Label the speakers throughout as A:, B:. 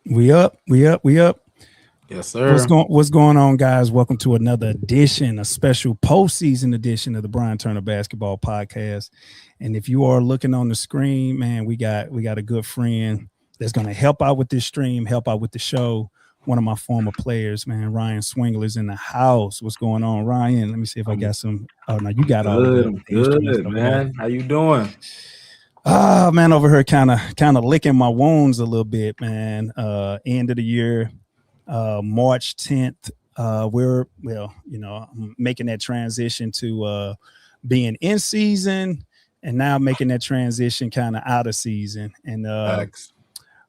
A: We up, we up.
B: Yes,
A: What's
B: sir.
A: going on, guys? Welcome to another edition, a special postseason edition of the Bryan Turner Basketball Podcast. And if you are looking on the screen, man, we got a good friend that's gonna help out with this stream, help out with the show. One of my former players, man, Ryan Swingler is in the house. What's going on, Ryan? Let me see if I
B: I'm
A: got some. Oh no, you
B: I'm
A: got all
B: good.
A: the
B: I'm
A: instruments
B: good,
A: over there.
B: man. How you doing?
A: Ah, man, over here kind of licking my wounds a little bit, man. End of the year, March 10th. I'm making that transition to being in season and now making that transition kind of out of season. And
B: Facts.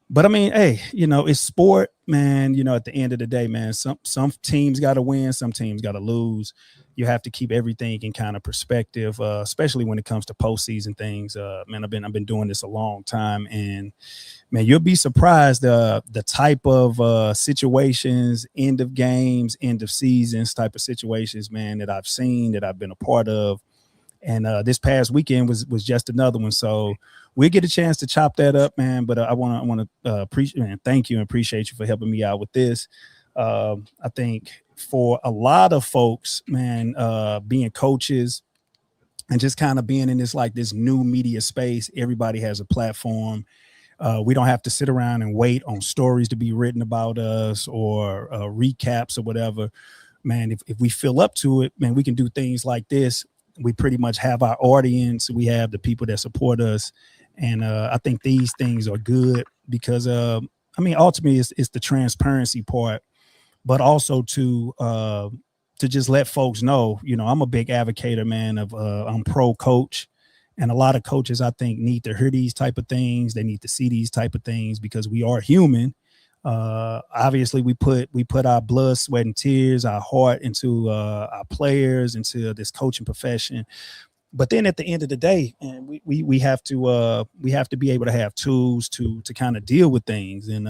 A: but I mean, hey, it's sport, man. At the end of the day, man, some teams got to win, some teams got to lose. You have to keep everything in kind of perspective, especially when it comes to postseason things. Man, I've been doing this a long time, and man, you'll be surprised the type of situations, end of games, end of seasons, type of situations, man, that I've seen, that I've been a part of. And this past weekend was just another one. So we'll get a chance to chop that up, man. But I want to appreciate, man, thank you and appreciate you for helping me out with this. I think for a lot of folks, man, being coaches and just kind of being in this new media space, everybody has a platform. We don't have to sit around and wait on stories to be written about us or recaps or whatever. Man, if we feel up to it, man, we can do things like this. We pretty much have our audience. We have the people that support us. And I think these things are good because, ultimately, it's the transparency part, but also to just let folks know, I'm a big advocate, man, of I'm pro coach. And a lot of coaches, I think, need to hear these type of things. They need to see these type of things because we are human. Obviously, we put our blood, sweat, and tears, our heart into our players, into this coaching profession. But then at the end of the day, and we have to be able to have tools to kind of deal with things. And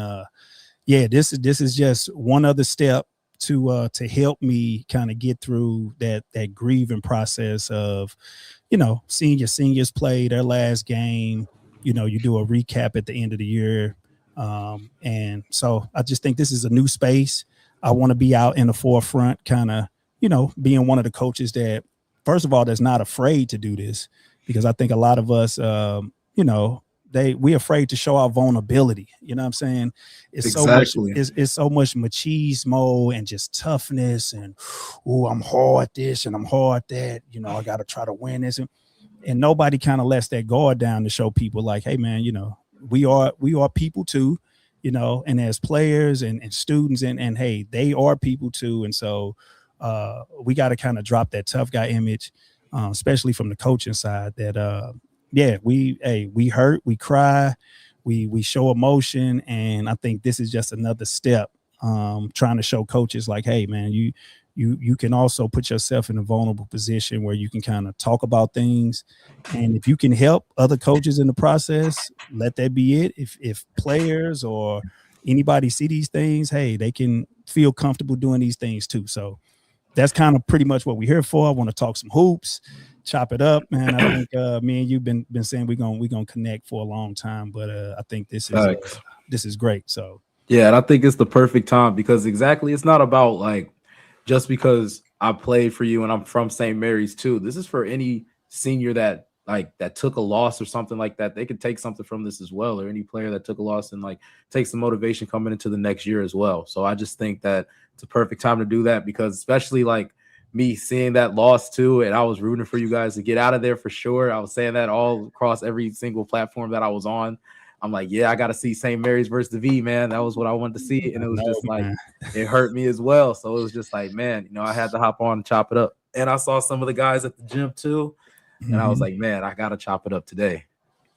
A: yeah, this is just one other step to help me kind of get through that grieving process of, seeing your seniors play their last game. You do a recap at the end of the year. And so I just think this is a new space. I want to be out in the forefront, kind of, being one of the coaches that, first of all, that's not afraid to do this, because I think a lot of us, we afraid to show our vulnerability. You know what I'm saying? It's so much,
B: Exactly.
A: it's so much machismo and just toughness and, oh, I'm hard this and I'm hard that, I got to try to win this. And nobody kind of lets that guard down to show people like, hey man, we are people too, and as players and students, and hey, they are people too. And so we got to kind of drop that tough guy image, especially from the coaching side, that yeah, we hurt, we cry, we show emotion. And I think this is just another step, trying to show coaches like, hey man, you can also put yourself in a vulnerable position where you can kind of talk about things. And if you can help other coaches in the process, let that be it. If players or anybody see these things, hey, they can feel comfortable doing these things too. So that's kind of pretty much what we're here for. I want to talk some hoops, chop it up, man. I think me and you've been saying we're gonna connect for a long time, but I think
B: Facts.
A: this is great. So
B: Yeah, and I think it's the perfect time because exactly it's not about like just because I played for you and I'm from St. Mary's too. This is for any senior that took a loss or something like that. They could take something from this as well, or any player that took a loss and like takes some motivation coming into the next year as well. So I just think that it's a perfect time to do that because especially like me seeing that loss too, and I was rooting for you guys to get out of there for sure. I was saying that all across every single platform that I was on. I'm like, yeah, I got to see St. Mary's versus the V, man. That was what I wanted to see. And
A: I
B: it was
A: know,
B: just like,
A: man.
B: it hurt me as well. So it was just like, man, I had to hop on and chop it up. And I saw some of the guys at the gym too. And I was
A: Mm-hmm.
B: like, man, I got to chop it up today.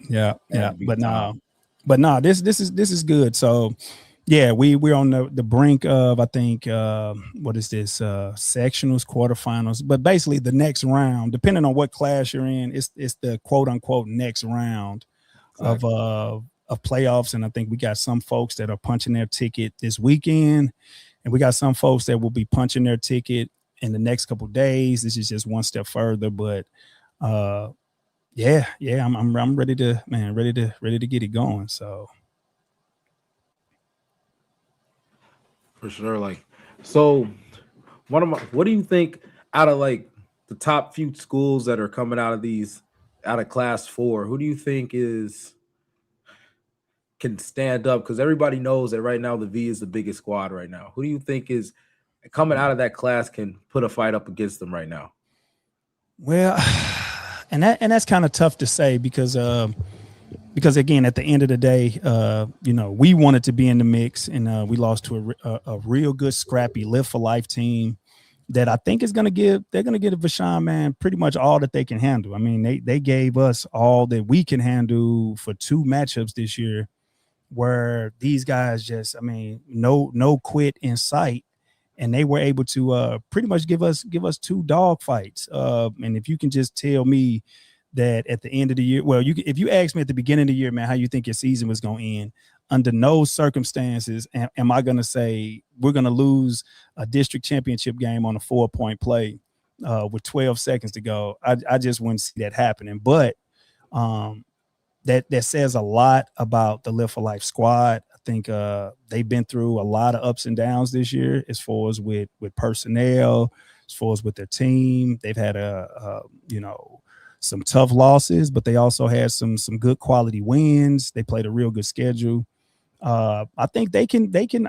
A: Yeah,
B: It had
A: yeah,
B: to be the time.
A: but no, this is good. So yeah, we're on the brink of, I think, what is this, sectionals, quarterfinals, but basically the next round, depending on what class you're in, it's the quote unquote next round of
B: Exactly.
A: playoffs. And I think we got some folks that are punching their ticket this weekend, and we got some folks that will be punching their ticket in the next couple of days. This is just one step further, but uh yeah, I'm ready to, man, ready to get it going. So
B: For sure. Like, so what do you think out of like the top few schools that are coming out of these out of class four? Who do you think is can stand up? Because everybody knows that right now the V is the biggest squad right now. Who do you think is coming out of that class can put a fight up against them right now?
A: Well, and that's kind of tough to say because again, at the end of the day, we wanted to be in the mix, and we lost to a real good, scrappy, live for life team that I think is going to give. They're going to give Vashon, man, pretty much all that they can handle. I mean, they gave us all that we can handle for 2 matchups this year, where these guys just, I mean, no quit in sight. And they were able to pretty much give us 2 dog fights. And if you can just tell me that at the end of the year, well, if you asked me at the beginning of the year, man, how you think your season was going to end, under no circumstances am I going to say we're going to lose a district championship game on a 4-point play with 12 seconds to go. I just wouldn't see that happening. But that says a lot about the Live for Life squad. I think they've been through a lot of ups and downs this year, as far as with personnel, as far as with their team. They've had some tough losses, but they also had some good quality wins. They played a real good schedule. I think they can,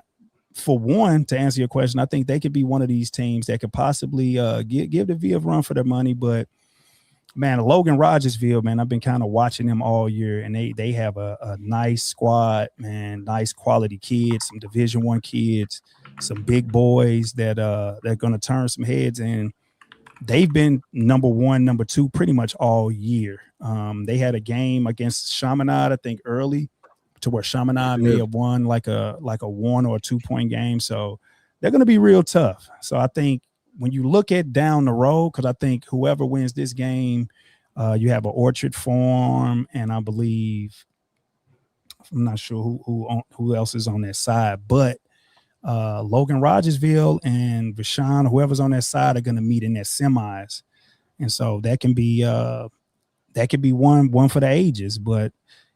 A: for one, to answer your question, I think they could be one of these teams that could possibly give the V a run for their money. But man, Logan Rogersville, man, I've been kind of watching them all year, and they have a nice squad, man, nice quality kids, some Division I kids, some big boys that they're going to turn some heads, and they've been number 1, number 2 pretty much all year. They had a game against Chaminade, I think, early, to where Chaminade may have won like a 1 or a 2-point game. So they're going to be real tough. So I think when you look at down the road, because I think whoever wins this game, you have an Orchard Farm, and I believe, I'm not sure who else is on that side, but Logan Rogersville and Vashon, whoever's on that side, are going to meet in their semis, and so that can be one for the ages. But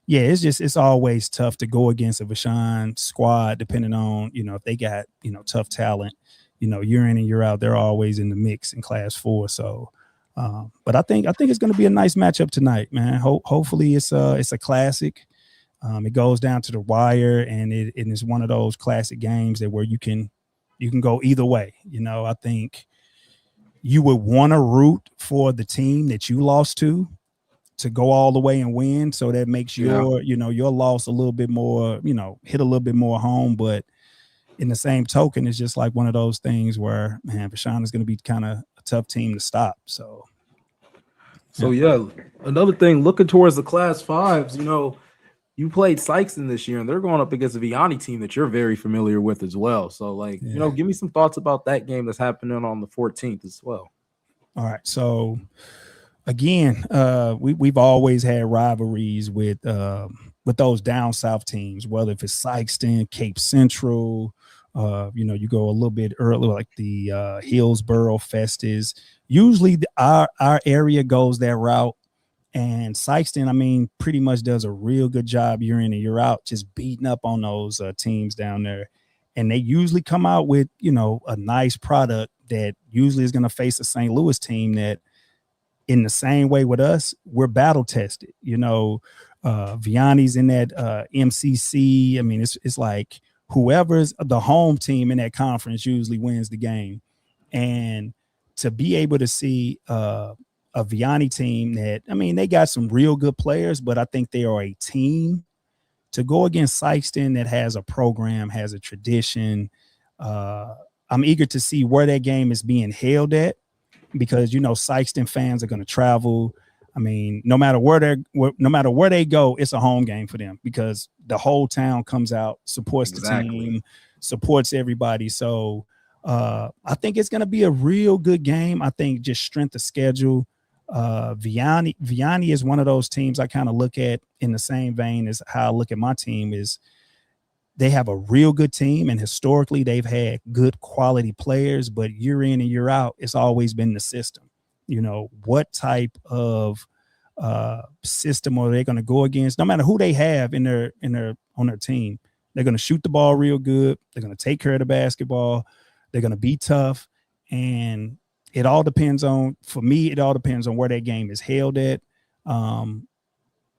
A: yeah, it's always tough to go against a Vashon squad, depending on if they got tough talent. Year in and year out, they're always in the mix in Class 4. So, but I think it's going to be a nice matchup tonight, man. Hopefully, it's a classic. It goes down to the wire, and it is one of those classic games where you can go either way. I think you would want to root for the team that you lost to go all the way and win. So that makes your loss a little bit more, hit a little bit more home. But in the same token, it's just like one of those things where, man, Vashon is going to be kind of a tough team to stop. So
B: yeah, another thing, looking towards the Class 5s, you played Sykeston this year, and they're going up against a Vianney team that you're very familiar with as well. So, give me some thoughts about that game that's happening on the 14th as well.
A: All right. So, again, we've always had rivalries with those down south teams, whether if it's Sykeston, Cape Central, you go a little bit early, like the Hillsboro Festus. Usually our area goes that route, and Sykeston, I mean, pretty much does a real good job year in and year out, just beating up on those teams down there. And they usually come out with, a nice product that usually is going to face a St. Louis team that, in the same way with us, we're battle tested. Vianney's in that MCC. I mean, it's like whoever's the home team in that conference usually wins the game. And to be able to see a Vianney team that, I mean, they got some real good players, but I think they are a team. To go against Sykeston that has a program, has a tradition, I'm eager to see where that game is being held at, because Sykeston fans are going to travel. I mean, no matter where they go, it's a home game for them, because the whole town comes out, supports the team, supports everybody. So I think it's going to be a real good game. I think just strength of schedule. Vianney is one of those teams I kind of look at in the same vein as how I look at my team. Is they have a real good team, and historically they've had good quality players, but year in and year out, it's always been the system. What type of system are they going to go against? No matter who they have on their team, They're going to shoot the ball real good. They're going to take care of the basketball. They're going to be tough. And it all depends on, for me, it all depends on where that game is held at.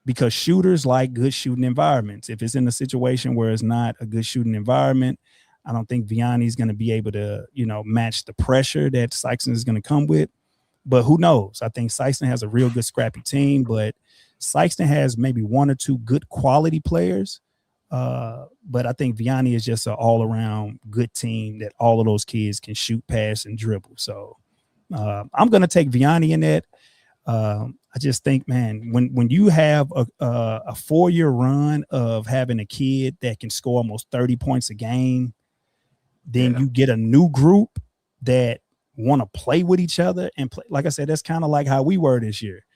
A: Because shooters like good shooting environments. If it's in a situation where it's not a good shooting environment, I don't think Vianney is going to be able to, match the pressure that Sykeston is going to come with. But who knows? I think Sykeston has a real good scrappy team, but Sykeston has maybe one or two good quality players. But I think Vianney is just an all-around good team that all of those kids can shoot, pass, and dribble. So I'm going to take Vianney in that. I just think, man, when you have a 4-year run of having a kid that can score almost 30 points a game, then you get a new group that want to play with each other and play. Like I said, that's kind of like how we were this year.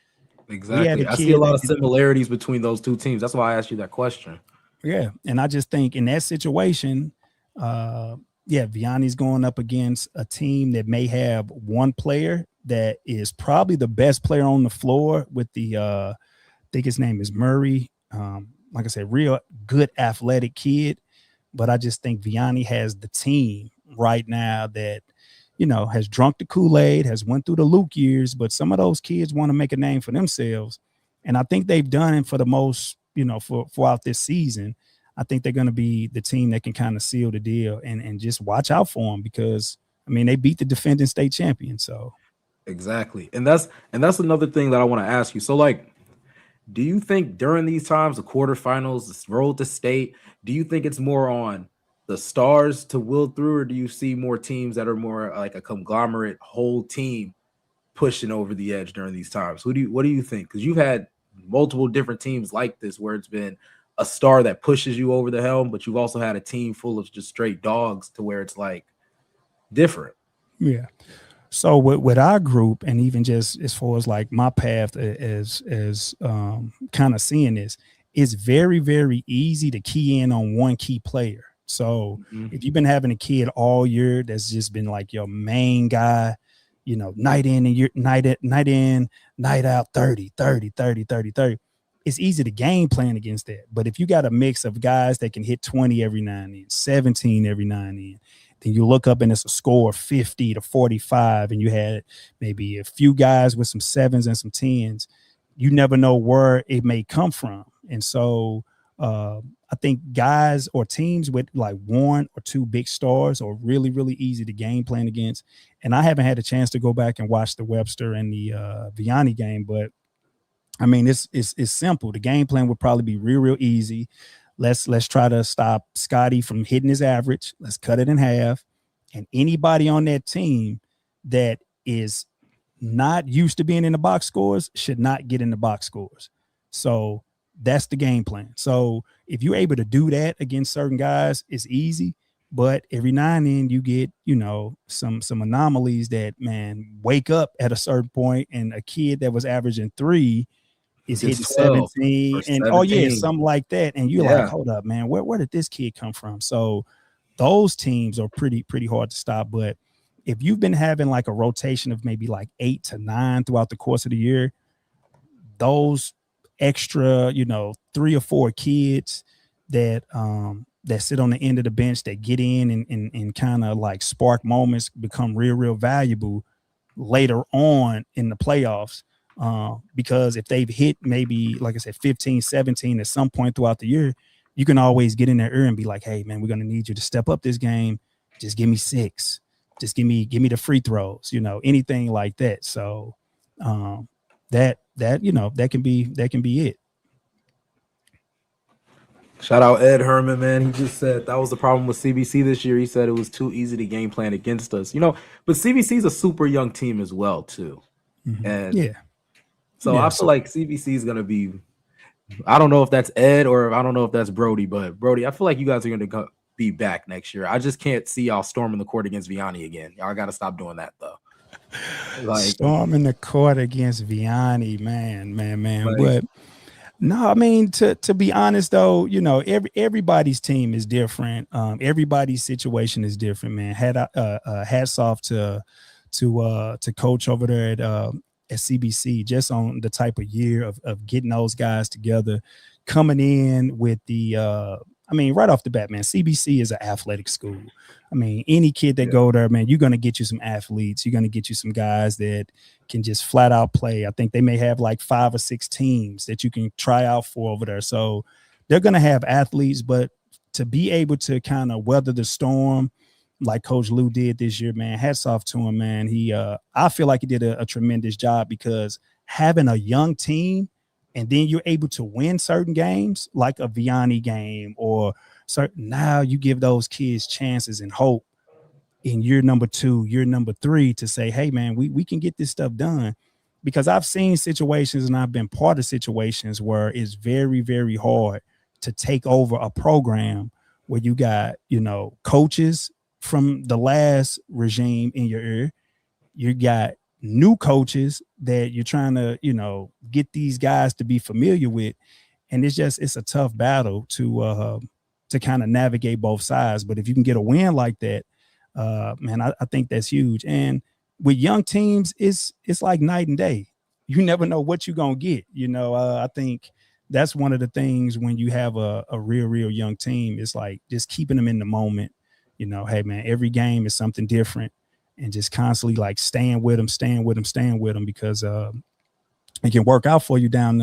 B: Exactly. I see a lot of similarities between those two teams. That's why I asked you that question.
A: Yeah. And I just think in that situation, Vianney's going up against a team that may have one player that is probably the best player on the floor with the I think his name is Murray. Like I said, real good athletic kid. But I just think Vianney has the team right now that, has drunk the Kool-Aid, has went through the Luke years, but some of those kids want to make a name for themselves. And I think they've done it for the most, throughout this season. I think they're going to be the team that can kind of seal the deal and just watch out for them because, they beat the defending state champion. So.
B: Exactly. And that's another thing that I want to ask you. So, do you think during these times, the quarterfinals, the road to state, do you think it's more on the stars to will through, or do you see more teams that are more like a conglomerate whole team pushing over the edge during these times? What do you think? Because you've had multiple different teams like this where it's been a star that pushes you over the helm, but you've also had a team full of just straight dogs to where it's like different.
A: Yeah. So with our group, and even just as far as like my path as kind of seeing this, it's very, very easy to key in on one key player. So if you've been having a kid all year that's just been like your main guy, night in and night in, night out, 30, it's easy to game plan against that. But if you got a mix of guys that can hit 20 every now and then, 17 every now and then, then you look up and it's a score of 50 to 45, and you had maybe a few guys with some 7s and some 10s, you never know where it may come from. And so I think guys or teams with like 1 or 2 big stars are really, really easy to game plan against. And I haven't had a chance to go back and watch the Webster and the Vianney game, but it's simple. The game plan would probably be real, real easy. Let's try to stop Scotty from hitting his average. Let's cut it in half. And anybody on that team that is not used to being in the box scores should not get in the box scores. So that's the game plan. So if you're able to do that against certain guys, it's easy. But every now and then you get, some anomalies that, man, wake up at a certain point, and a kid that was averaging 3 is hitting 17 and something like that. And you're like, hold up, man, where did this kid come from? So those teams are pretty hard to stop. But if you've been having like a rotation of maybe like 8 to 9 throughout the course of the year, those extra, 3 or 4 kids that sit on the end of the bench that get in and kind of like spark moments become real, real valuable later on in the playoffs. Because if they've hit maybe, like I said, 15, 17 at some point throughout the year, you can always get in their ear and be like, hey, man, we're going to need you to step up this game. Just give me 6. Just give me the free throws, anything like that. So that can be it.
B: Shout out Ed Herman, man. He just said that was the problem with CBC this year. He said it was too easy to game plan against us, but CBC is a super young team as well, too. And so I feel like CBC is going to be, I don't know if that's Ed or I don't know if that's Brody, but Brody, I feel like you guys are going to be back next year. I just can't see y'all storming the court against Vianney again. Y'all got to stop doing that, though.
A: Storming the court against Vianney, man. But no, to be honest, though, everybody's team is different. Everybody's situation is different, man. Hats off to coach over there at CBC, just on the type of year of getting those guys together, coming in with the I mean, right off the bat, man, CBC is an athletic school. I mean, any kid that
B: Yeah.
A: go there, man, you're going to get you some athletes. You're going to get you some guys that can just flat out play. I think they may have like 5 or 6 teams that you can try out for over there. So they're going to have athletes, but to be able to kind of weather the storm like Coach Lou did this year, man, hats off to him, man. I feel like he did a tremendous job because having a young team and then you're able to win certain games like a Vianney game or certain, now you give those kids chances and hope in year number 2, year number 3 to say, hey, man, we can get this stuff done. Because I've seen situations and I've been part of situations where it's very, very hard to take over a program where you got, coaches from the last regime in your ear. You got new coaches that you're trying to, get these guys to be familiar with. And it's a tough battle to kind of navigate both sides. But if you can get a win like that, man, I think that's huge. And with young teams, it's like night and day. You never know what you're gonna get. I think that's one of the things when you have a real young team. It's like just keeping them in the moment. Hey man, every game is something different, and just constantly like staying with them because it can work out for you down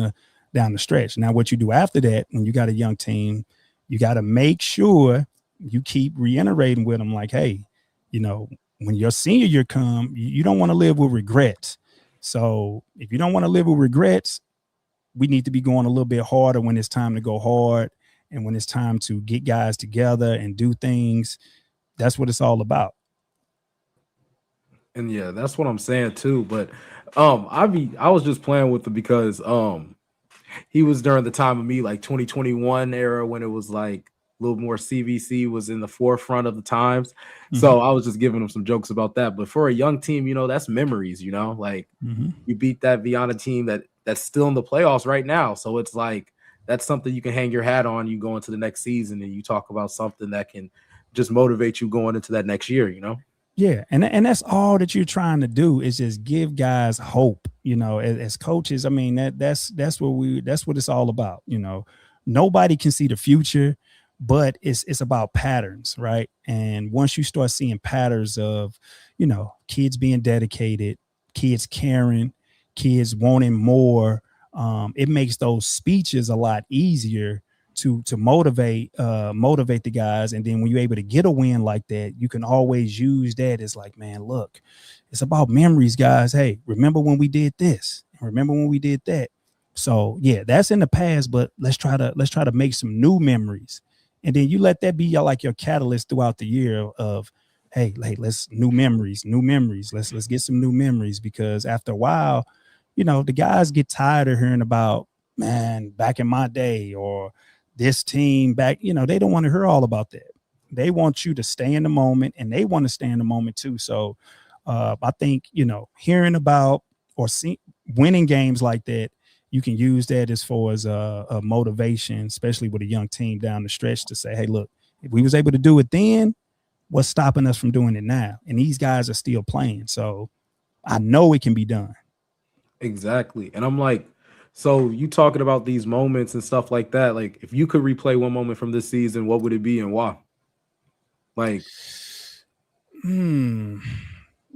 A: the stretch. Now, what you do after that, when you got a young team, you got to make sure you keep reiterating with them, like, hey, when your senior year come, you don't want to live with regrets. So if you don't want to live with regrets, we need to be going a little bit harder when it's time to go hard and when it's time to get guys together and do things. That's what it's all about.
B: And yeah, that's what I'm saying too. But I was just playing with it because he was during the time of me like 2021 era when it was like a little more CVC was in the forefront of the times. So I was just giving him some jokes about that. But for a young team, that's memories, like you beat that Viana team that's still in the playoffs right now. So it's like that's something you can hang your hat on. You go into the next season and you talk about something that can just motivate you going into that next year,
A: Yeah, and that's all that you're trying to do is just give guys hope. As coaches, I mean that's what it's all about. Nobody can see the future, but it's about patterns, right? And once you start seeing patterns of, kids being dedicated, kids caring, kids wanting more, it makes those speeches a lot easier to motivate the guys. And then when you're able to get a win like that, you can always use that as like, man, look, it's about memories, guys. Hey, remember when we did this? Remember when we did that? So yeah, that's in the past, but let's try to make some new memories. And then you let that be like your catalyst throughout the year of, hey, let's new memories. Let's get some new memories, because after a while, the guys get tired of hearing about, man, back in my day or this team back, they don't want to hear all about that. They want you to stay in the moment, and they want to stay in the moment too. So I think, hearing about or winning games like that, you can use that as far as a motivation, especially with a young team down the stretch, to say, hey, look, if we was able to do it then, what's stopping us from doing it now? And these guys are still playing. So I know it can be done.
B: Exactly. And I'm like, so you talking about these moments and stuff like that. Like, if you could replay one moment from this season, what would it be and why? Like,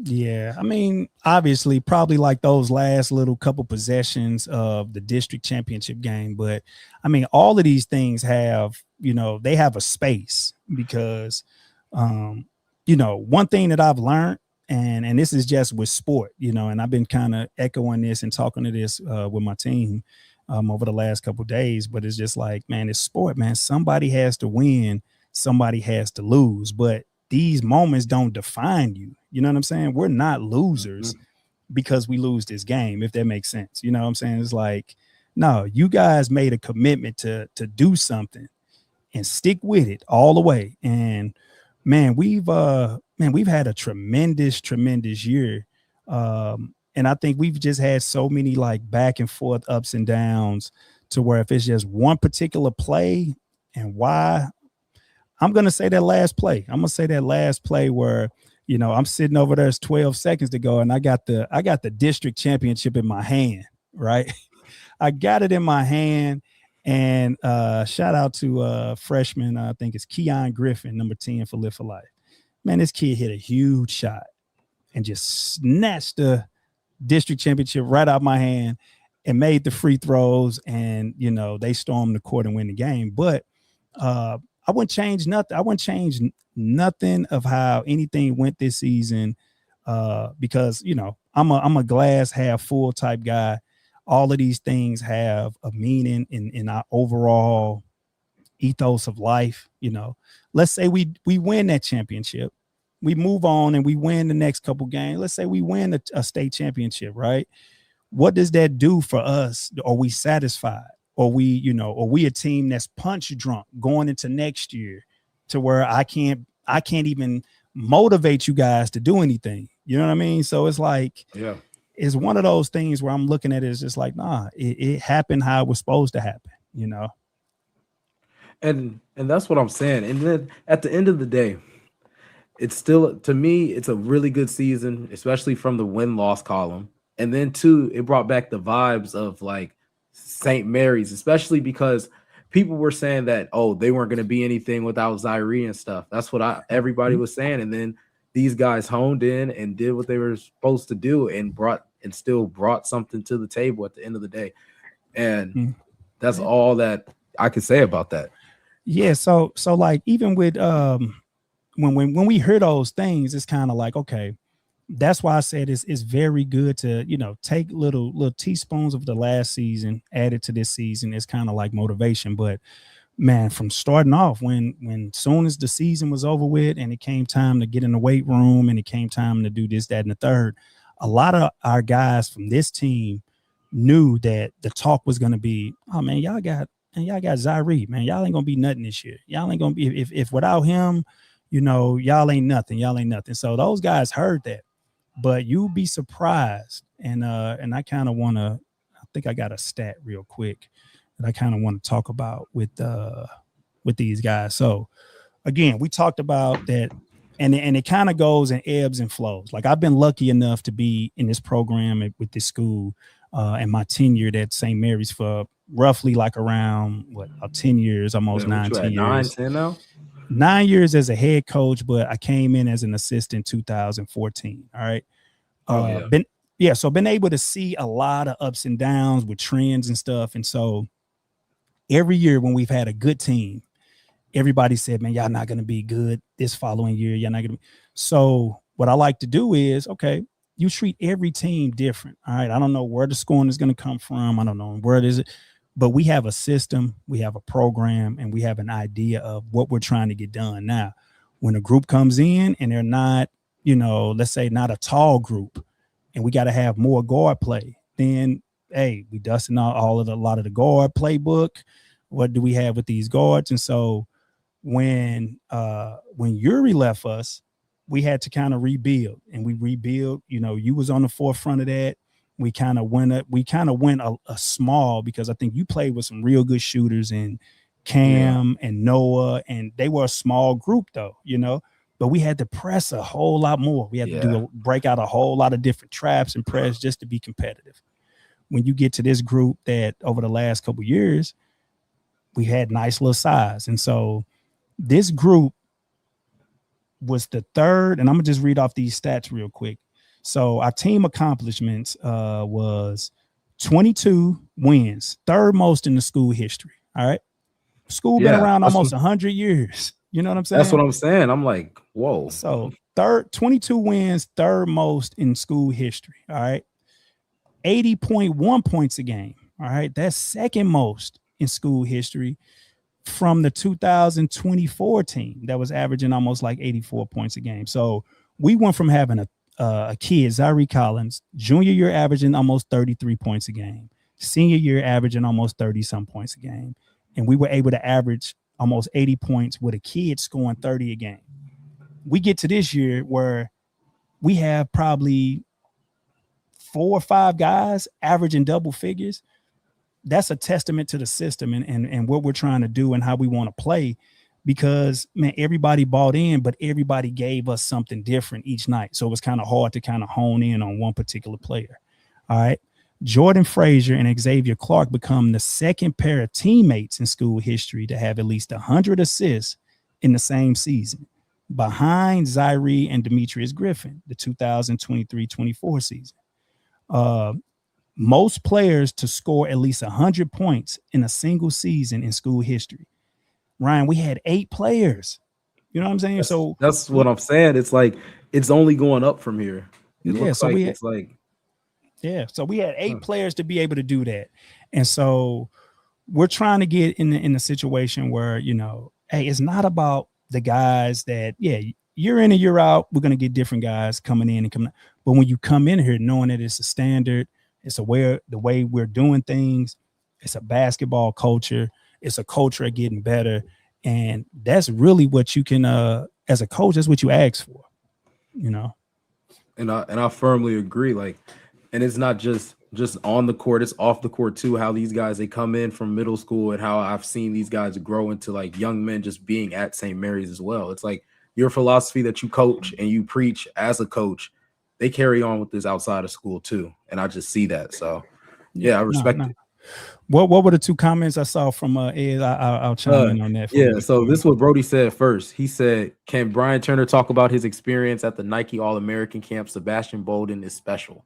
A: yeah, I mean, obviously, probably like those last little couple possessions of the district championship game. But I mean, all of these things have, they have a space because, one thing that I've learned, and this is just with sport, and I've been kind of echoing this and talking to this with my team over the last couple of days. But it's just like, man, it's sport, man. Somebody has to win, somebody has to lose. But these moments don't define you. You know what I'm saying? We're not losers because we lose this game, if that makes sense. You know what I'm saying? It's like, no, you guys made a commitment to do something and stick with it all the way. And man, we've had a tremendous year. And I think we've just had so many like back and forth ups and downs to where if it's just one particular play and why, I'm going to say that last play. I'm going to say that last play where, I'm sitting over there, it's 12 seconds to go, and I got the district championship in my hand, right? I got it in my hand, And shout out to freshman, I think it's Keon Griffin, number 10 for Live for Life. Man, this kid hit a huge shot and just snatched the district championship right out my hand and made the free throws. And, they stormed the court and win the game. But I wouldn't change nothing. I wouldn't change nothing of how anything went this season because, I'm a glass half full type guy. All of these things have a meaning in our overall ethos of life. Let's say we win that championship, we move on and we win the next couple games. Let's say we win a state championship, right? What does that do for us? Are we satisfied? Or we a team that's punch drunk going into next year to where I can't even motivate you guys to do anything. You know what I mean? So it's like,
B: yeah.
A: It's one of those things where I'm looking at it as just like, nah, it happened how it was supposed to happen,
B: And that's what I'm saying. And then at the end of the day, it's still, to me, it's a really good season, especially from the win-loss column. And then too, it brought back the vibes of like St. Mary's, especially because people were saying that, oh, they weren't going to be anything without Zaire and stuff. That's what everybody was saying. And then these guys honed in and did what they were supposed to do and still brought something to the table at the end of the day. And that's all that I could say about that.
A: Yeah. So like even with when we hear those things, it's kind of like, okay, that's why I said it's very good to, take little teaspoons of the last season, add it to this season. It's kind of like motivation. But man, from starting off, when soon as the season was over with and it came time to get in the weight room and it came time to do this, that, and the third, a lot of our guys from this team knew that the talk was going to be, oh man, y'all got Zaire, man, y'all ain't gonna be nothing this year. Y'all ain't gonna be if without him, y'all ain't nothing. Y'all ain't nothing. So those guys heard that, but you'd be surprised. And I kind of want to, I think I got a stat real quick that I kind of want to talk about with these guys. So again, we talked about that, and it kind of goes in ebbs and flows. Like I've been lucky enough to be in this program with this school and my tenure at St. Mary's for roughly like around 10 years, almost 10 years.
B: 9, 10 now?
A: 9 years as a head coach, but I came in as an assistant 2014. All right. So been able to see a lot of ups and downs with trends and stuff. And so every year when we've had a good team, everybody said, man, y'all not going to be good this following year. Y'all not going to be. So what I like to do is, okay, you treat every team different. All right. I don't know where the scoring is going to come from. I don't know where it is. But we have a system, we have a program, and we have an idea of what we're trying to get done. Now, when a group comes in and they're not, let's say not a tall group, and we got to have more guard play, then, hey, we dusting out a lot of the guard playbook. What do we have with these guards? And so when Yuri left us, we had to kind of rebuild, and we rebuild. You was on the forefront of that. We kind of went a small, because I think you played with some real good shooters and Cam and Noah, and they were a small group though, but we had to press a whole lot more. We had to break out a whole lot of different traps and press just to be competitive. When you get to this group that over the last couple of years, we had nice little size. And so this group was the third, and I'm gonna just read off these stats real quick. So our team accomplishments was 22 wins, third most in the school history. All right. School been around almost 100 years. You know what I'm saying?
B: That's what I'm saying. I'm like, whoa.
A: So 22 wins, third most in school history. All right. 80.1 points a game. All right. That's second most in school history from the 2024 team that was averaging almost like 84 points a game. So we went from having a kid, Zaire Collins, junior year averaging almost 33 points a game, senior year averaging almost 30 some points a game. And we were able to average almost 80 points with a kid scoring 30 a game. We get to this year where we have probably 4 or 5 guys averaging double figures. That's a testament to the system and what we're trying to do and how we want to play. Because, man, everybody bought in, but everybody gave us something different each night. So it was kind of hard to kind of hone in on one particular player. All right. Jordan Frazier and Xavier Clark become the second pair of teammates in school history to have at least 100 assists in the same season, behind Zyree and Demetrius Griffin, the 2023-24 season. Uh, Most players to score at least 100 points in a single season in school history. Ryan, we had 8 players. You know what I'm saying?
B: That's what I'm saying. It's like it's only going up from here. It
A: Yeah,
B: looks
A: so
B: like
A: we had,
B: it's like
A: so we had 8 players to be able to do that. And so we're trying to get in a situation where, hey, it's not about the guys that, year in and year out, we're going to get different guys coming in and coming out. But when you come in here knowing that it's a standard, it's the way we're doing things, it's a basketball culture, it's a culture of getting better. And that's really what you can, as a coach, that's what you ask for,
B: And I firmly agree. Like, and it's not just on the court, it's off the court too. How these guys, they come in from middle school, and how I've seen these guys grow into like young men just being at St. Mary's as well. It's like your philosophy that you coach and you preach as a coach, they carry on with this outside of school too. And I just see that. So yeah, I respect it.
A: What were the 2 comments I saw from Ed? I'll chime in on that for you.
B: So this is what Brody said first. He said, can Bryan Turner talk about his experience at the Nike All-American camp? Sebastian Bolden is special.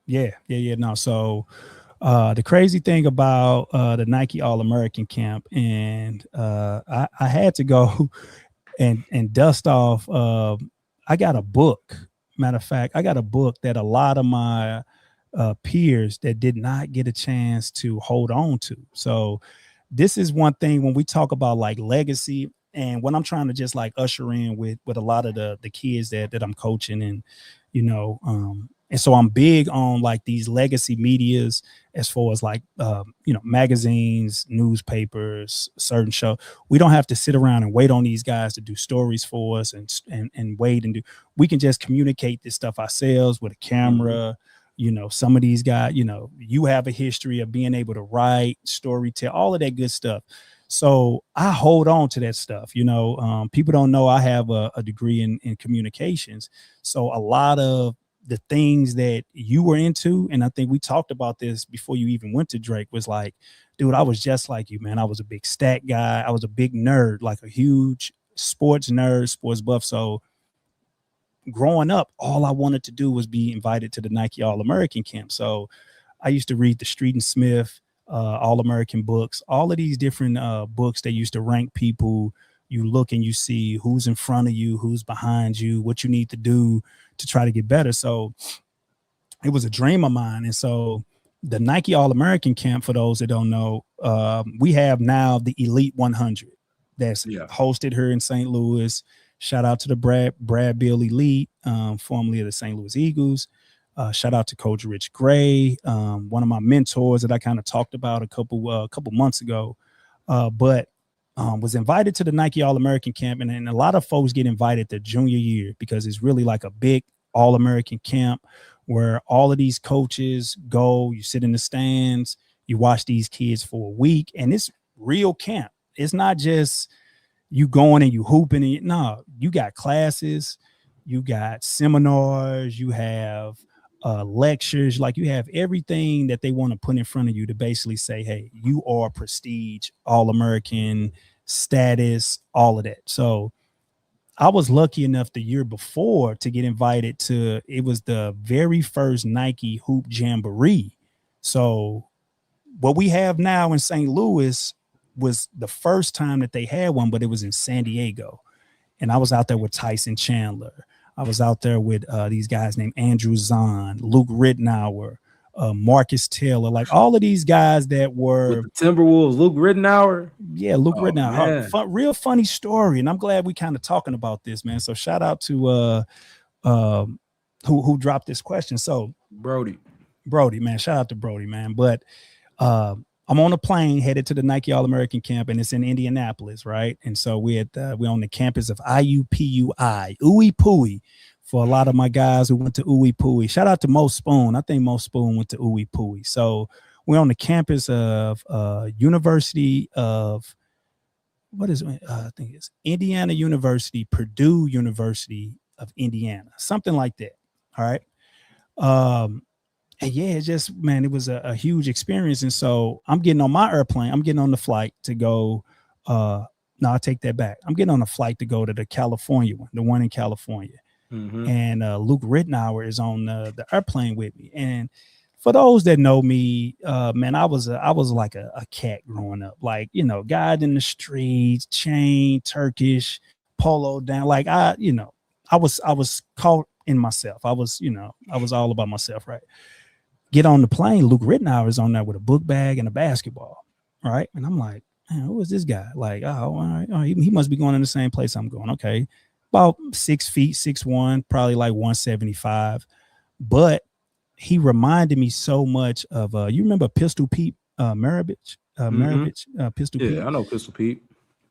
A: Yeah. No, so the crazy thing about the Nike All-American camp, and I had to go and dust off. I got a book. Matter of fact, I got a book that a lot of my peers that did not get a chance to hold on to. So this is one thing when we talk about like legacy, and when I'm trying to just like usher in with a lot of the kids that I'm coaching, and and so I'm big on like these legacy medias as far as like magazines, newspapers, certain show. We don't have to sit around and wait on these guys to do stories for us and wait and do. We can just communicate this stuff ourselves with a camera. Some of these guys, you have a history of being able to write, story tell, all of that good stuff. So I hold on to that stuff. People don't know I have a degree in communications. So a lot of the things that you were into, and I think we talked about this before you even went to Drake, was like, dude, I was just like you, man. I was a big stat guy. I was a big nerd, like a huge sports nerd, sports buff. So growing up, all I wanted to do was be invited to the Nike All-American camp. So I used to read the Street and Smith All-American books, all of these different books that used to rank people. You look and you see who's in front of you, who's behind you, what you need to do to try to get better. So it was a dream of mine. And so the Nike All-American camp, for those that don't know, we have now the Elite 100 that's hosted here in St. Louis. Shout out to the Brad Bill Elite, formerly of the St. Louis Eagles. Shout out to Coach Rich Gray, one of my mentors that I kind of talked about a couple months ago. But was invited to the Nike All-American camp, and a lot of folks get invited their junior year because it's really like a big All-American camp where all of these coaches go. You sit in the stands, you watch these kids for a week, and it's real camp. It's not just you going and you hooping. No, you got classes, you got seminars, you have lectures, like you have everything that they want to put in front of you to basically say, hey, you are prestige, All-American status, all of that. So I was lucky enough the year before to get invited to, it was the very first Nike Hoop Jamboree. So what we have now in St. Louis was the first time that they had one, but it was in San Diego. And I was out there with Tyson Chandler. I was out there with these guys named Andrew Zahn, Luke Rittenauer, Marcus Taylor, like all of these guys that were
B: with the Timberwolves. Luke Rittenauer.
A: Yeah, Luke Rittenauer. Real funny story. And I'm glad we kind of talking about this, man. So shout out to who dropped this question. So
B: Brody,
A: man. Shout out to Brody, man. But I'm on a plane headed to the Nike All-American camp, and it's in Indianapolis, right? And so we're on the campus of IUPUI, Ooey Pooey, for a lot of my guys who went to Ooey Pooey. Shout out to Mo Spoon. I think Mo Spoon went to Ooey Pooey. So we're on the campus of University of, I think it's Indiana University, Purdue University of Indiana, something like that. All right. And yeah, it's just, man, it was a huge experience. And so I'm getting on my airplane. I'm getting on the flight to go. No, I'll take that back. I'm getting on a flight to go to the California one, the one in California.
B: Mm-hmm.
A: And Luke Rittenauer is on the airplane with me. And for those that know me, man, I was like a cat growing up, like, you know, guy in the streets, chain, Turkish, polo down. Like I was caught in myself. I was all about myself, right? Get on the plane. Luke Rittenauer is on there with a book bag and a basketball, right? And I'm like, man, who is this guy? Like, oh, all right, he must be going in the same place I'm going. Okay, about 6 feet, 6'1", probably like 175. But he reminded me so much of you remember Pistol Pete Maravich,
B: Mm-hmm.
A: Pistol
B: Yeah,
A: Pete.
B: I know Pistol Pete.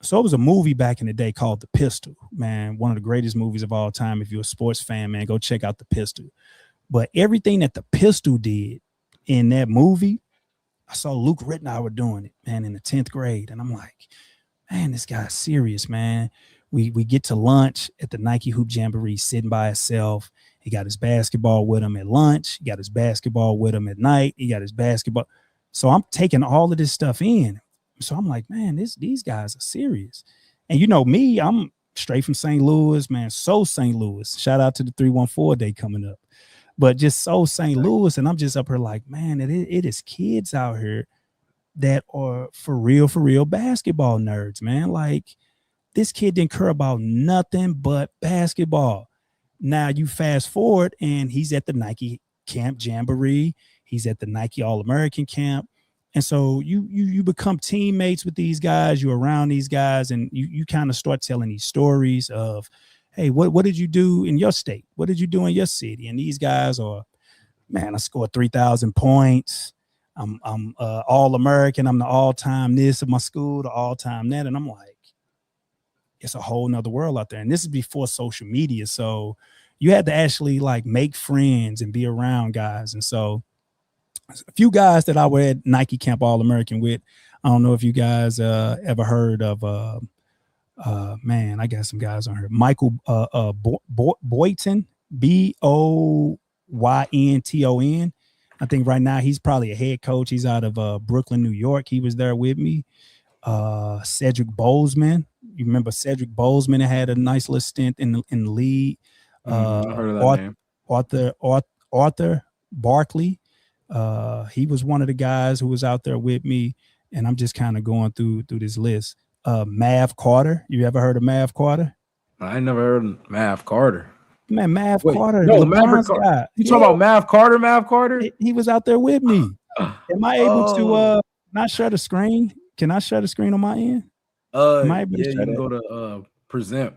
A: So it was a movie back in the day called The Pistol. Man, one of the greatest movies of all time. If you're a sports fan, man, go check out The Pistol. But everything that the Pistol did in that movie, I saw Luke Rittenauer doing it, man, in the 10th grade. And I'm like, man, this guy's serious, man. We get to lunch at the Nike Hoop Jamboree, sitting by himself. He got his basketball with him at lunch. He got his basketball with him at night. He got his basketball. So I'm taking all of this stuff in. So I'm like, man, these guys are serious. And you know me, I'm straight from St. Louis, man. So St. Louis. Shout out to the 314 day coming up. But just so St. Louis. And I'm just up here like, man, it is kids out here that are for real basketball nerds, man. Like, this kid didn't care about nothing but basketball. Now you fast forward and he's at the Nike Camp Jamboree. He's at the Nike All-American Camp. And so you become teammates with these guys. You're around these guys, and you kind of start telling these stories of, hey, what did you do in your state? What did you do in your city? And these guys are, man, I scored 3,000 points. I'm All-American. I'm the all-time this of my school, the all-time that. And I'm like, it's a whole nother world out there. And this is before social media. So you had to actually like make friends and be around guys. And so a few guys that I were at Nike Camp All-American with, I don't know if you guys ever heard of, man, I got some guys on here. Michael Boynton, Boynton. I think right now he's probably a head coach. He's out of Brooklyn, New York. He was there with me. Cedric Bozeman. You remember Cedric Bozeman had a nice little stint in the league.
B: I heard of that name.
A: Arthur Barkley. He was one of the guys who was out there with me, and I'm just kind of going through this list. Mav Carter. You ever heard of Mav Carter?
B: I ain't never heard of Mav Carter.
A: Man, Mav
B: Wait,
A: Carter,
B: no,
A: LeBron's guy.
B: You talking about Mav Carter? Mav Carter?
A: He was out there with me. Am I able to not share the screen? Can I share the screen on my end?
B: Yeah, you can go to present.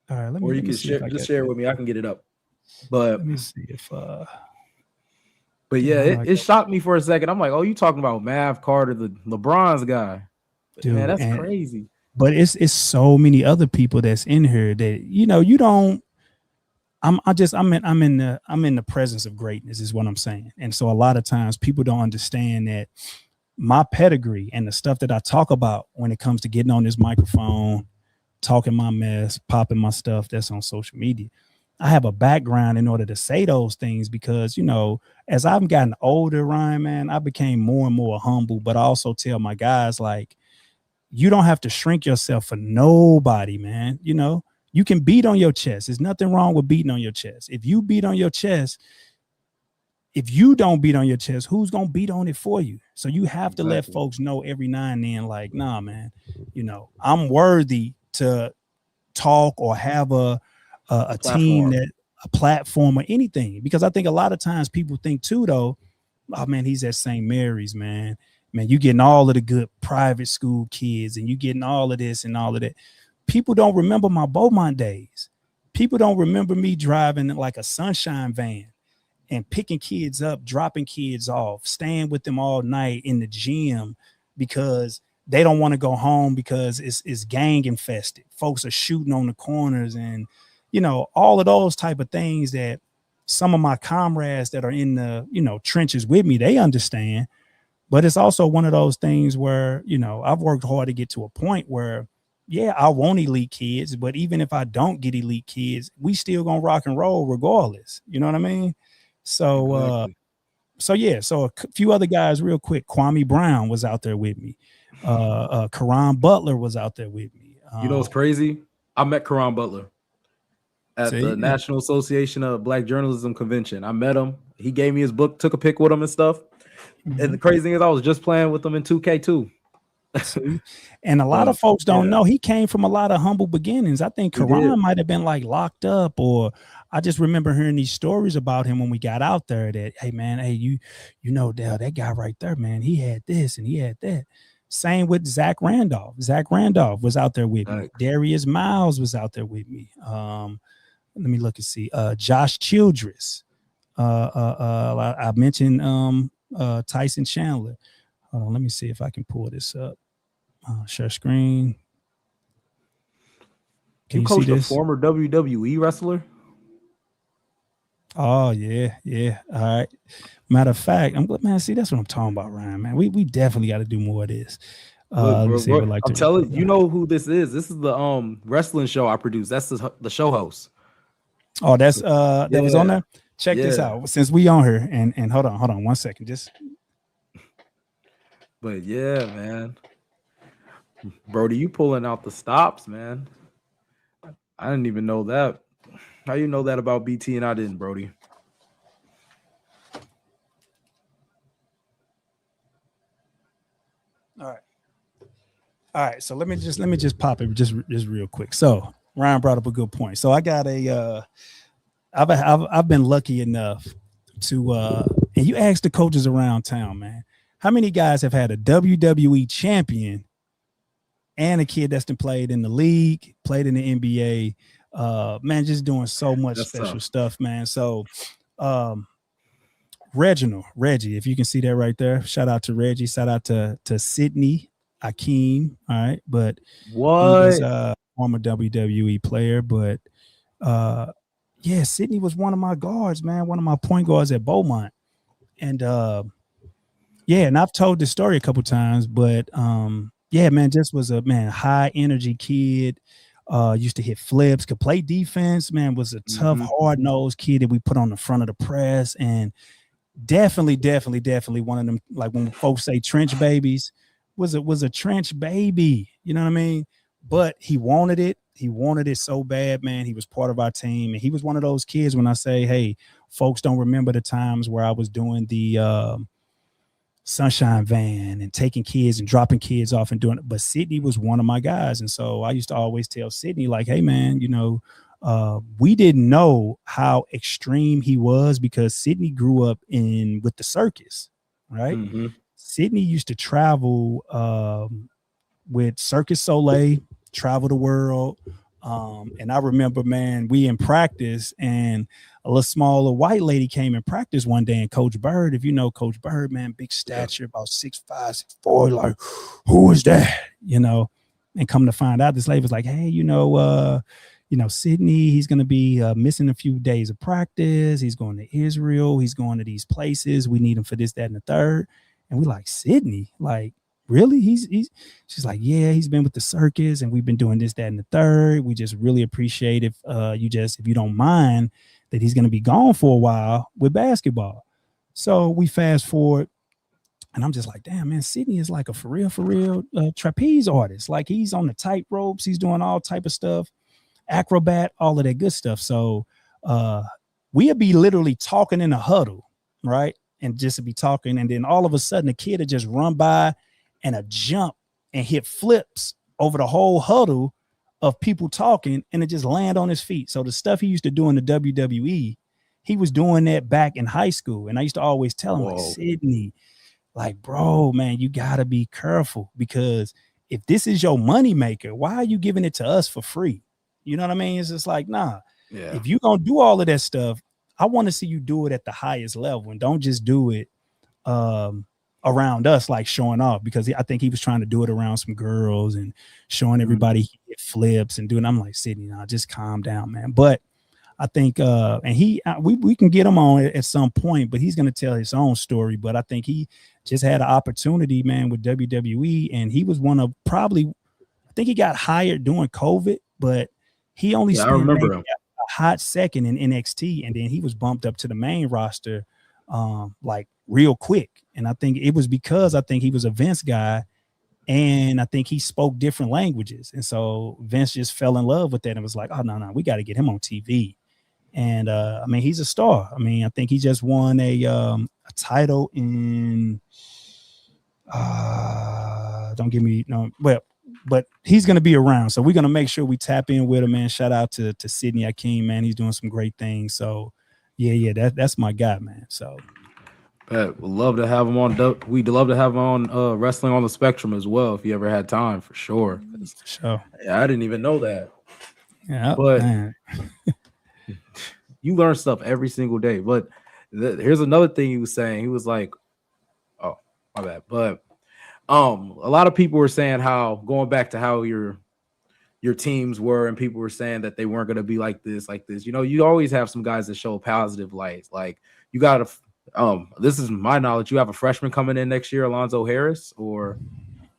A: All right,
B: or you can share. Just share it with me. I can get it up. But
A: let me see if.
B: But yeah, it shocked me for a second. I'm like, oh, you talking about Mav Carter, the LeBron's guy? Dude, man, that's crazy.
A: But it's so many other people that's in here that you don't. I'm in the presence of greatness is what I'm saying. And so a lot of times people don't understand that my pedigree and the stuff that I talk about when it comes to getting on this microphone, talking my mess, popping my stuff that's on social media. I have a background in order to say those things because, as I've gotten older, Ryan, man, I became more and more humble, but I also tell my guys, like, you don't have to shrink yourself for nobody, man. You can beat on your chest. There's nothing wrong with beating on your chest. If you beat on your chest, if you don't beat on your chest, who's going to beat on it for you? So you have to let folks know every now and then, like, nah, man, I'm worthy to talk or have a team, a platform or anything. Because I think a lot of times people think too, though, oh man, he's at St. Mary's, man, you getting all of the good private school kids and you getting all of this and all of that. People don't remember my Beaumont days. People don't remember me driving like a sunshine van and picking kids up, dropping kids off, staying with them all night in the gym because they don't want to go home because it's gang infested. Folks are shooting on the corners and, all of those type of things that some of my comrades that are in the, trenches with me, they understand. But it's also one of those things where, I've worked hard to get to a point where, yeah, I want elite kids, but even if I don't get elite kids, we still gonna rock and roll regardless. You know what I mean? So,
B: exactly.
A: So a few other guys real quick. Kwame Brown was out there with me. Karan Butler was out there with me.
B: You know what's crazy? I met Karan Butler at the National Association of Black Journalism Convention. I met him. He gave me his book, took a pic with him and stuff. And the crazy thing is I was just playing with him in 2K too.
A: And a lot of folks don't know he came from a lot of humble beginnings. I think Karan might have been like locked up, or I just remember hearing these stories about him when we got out there that, hey man, hey, you know, Dale, that guy right there, man, he had this and he had that. Same with Zach Randolph. Zach Randolph was out there with me. Darius Miles was out there with me. Let me look and see. Josh Childress. I mentioned Tyson Chandler. Hold on, let me see if I can pull this up. Share screen.
B: Can you coached a former WWE wrestler?
A: Oh yeah. All right. Matter of fact, see, that's what I'm talking about, Ryan. Man, we definitely got to do more of this.
B: I'm telling you, know who this is. This is the wrestling show I produce. That's the show host.
A: Oh, that's that was on there. Check this out. Since we on here, and hold on 1 second, just.
B: But yeah, man. Brody, you pulling out the stops, man. I didn't even know that. How you know that about BT and I didn't, Brody?
A: All right. So let me just pop it just real quick. So Ryan brought up a good point. So I got I've been lucky enough to and you ask the coaches around town, man, how many guys have had a WWE champion and a kid that's been played in the league, played in the NBA, man, just doing so much special stuff, man. So Reggie, if you can see that right there, shout out to Reggie, shout out to Sydney Akeem. All right, but
B: what?
A: He was a former WWE player, but Sydney was one of my guards, man, one of my point guards at Beaumont, and and I've told this story a couple times, but man, just was a high energy kid. Used to hit flips, could play defense, man, was a tough, hard-nosed kid that we put on the front of the press, and definitely one of them, like when folks say trench babies, was a trench baby, you know what I mean? But he wanted it so bad, man. He was part of our team, and he was one of those kids when I say, hey, folks don't remember the times where I was doing the Sunshine Van and taking kids and dropping kids off and doing it. But Sydney was one of my guys. And so I used to always tell Sydney, like, hey, man, you know, we didn't know how extreme he was because Sydney grew up with the circus, right? Sydney used to travel with Circus Soleil, travel the world. And I remember, man, we in practice and a little smaller white lady came in practice one day, and Coach Bird, if you know Coach Bird, man, big stature, about 6'5", 6'4", like, who is that? You know, and come to find out, this lady was like, hey, you know, Sydney, he's going to be missing a few days of practice. He's going to Israel. He's going to these places. We need him for this, that, and the third. And we like, Sydney, like, really? She's like, yeah, he's been with the circus and we've been doing this, that, and the third. We just really appreciate if you don't mind that he's going to be gone for a while with basketball. So we fast forward and I'm just like, damn, man, Sydney is like a for real trapeze artist. Like he's on the tight ropes. He's doing all type of stuff, acrobat, all of that good stuff. So we'd be literally talking in a huddle, right? And just to be talking. And then all of a sudden the kid would just run by and a jump and hit flips over the whole huddle of people talking, and it just land on his feet. So the stuff he used to do in the WWE, he was doing that back in high school. And I used to always tell him, like, Sydney, like, bro, man, you gotta be careful, because if this is your money maker, why are you giving it to us for free? You know what I mean? It's just like, nah, if you're gonna do all of that stuff, I want to see you do it at the highest level, and don't just do it around us, like showing off, because I think he was trying to do it around some girls and showing everybody he hit flips and doing. I'm like, Sydney, nah, just calm down, man. But I think we can get him on at some point, but he's going to tell his own story. But I think he just had an opportunity, man, with WWE, and he was one of I think he got hired during COVID, but he only spent a hot second in NXT, and then he was bumped up to the main roster like real quick. And I think it was because I think he was a Vince guy, and I think he spoke different languages. And so Vince just fell in love with that and was like, oh, no, we got to get him on TV. And I mean, he's a star. I mean, I think he just won a title in don't give me no, but he's going to be around. So we're going to make sure we tap in with him, man. Shout out to Sidney Akeem, man. He's doing some great things. So that's my guy, man. So
B: we'd love to have him on. We'd love to have him on Wrestling on the Spectrum as well, if you ever had time, for sure.
A: For sure.
B: Yeah, I didn't even know that.
A: Yeah,
B: but
A: man.
B: You learn stuff every single day. But here's another thing he was saying. He was like, "Oh, my bad." But a lot of people were saying how, going back to how your teams were, and people were saying that they weren't going to be like this. You know, you always have some guys that show positive light. Like, you got to, this is my knowledge, you have a freshman coming in next year, Alonzo Harris, or?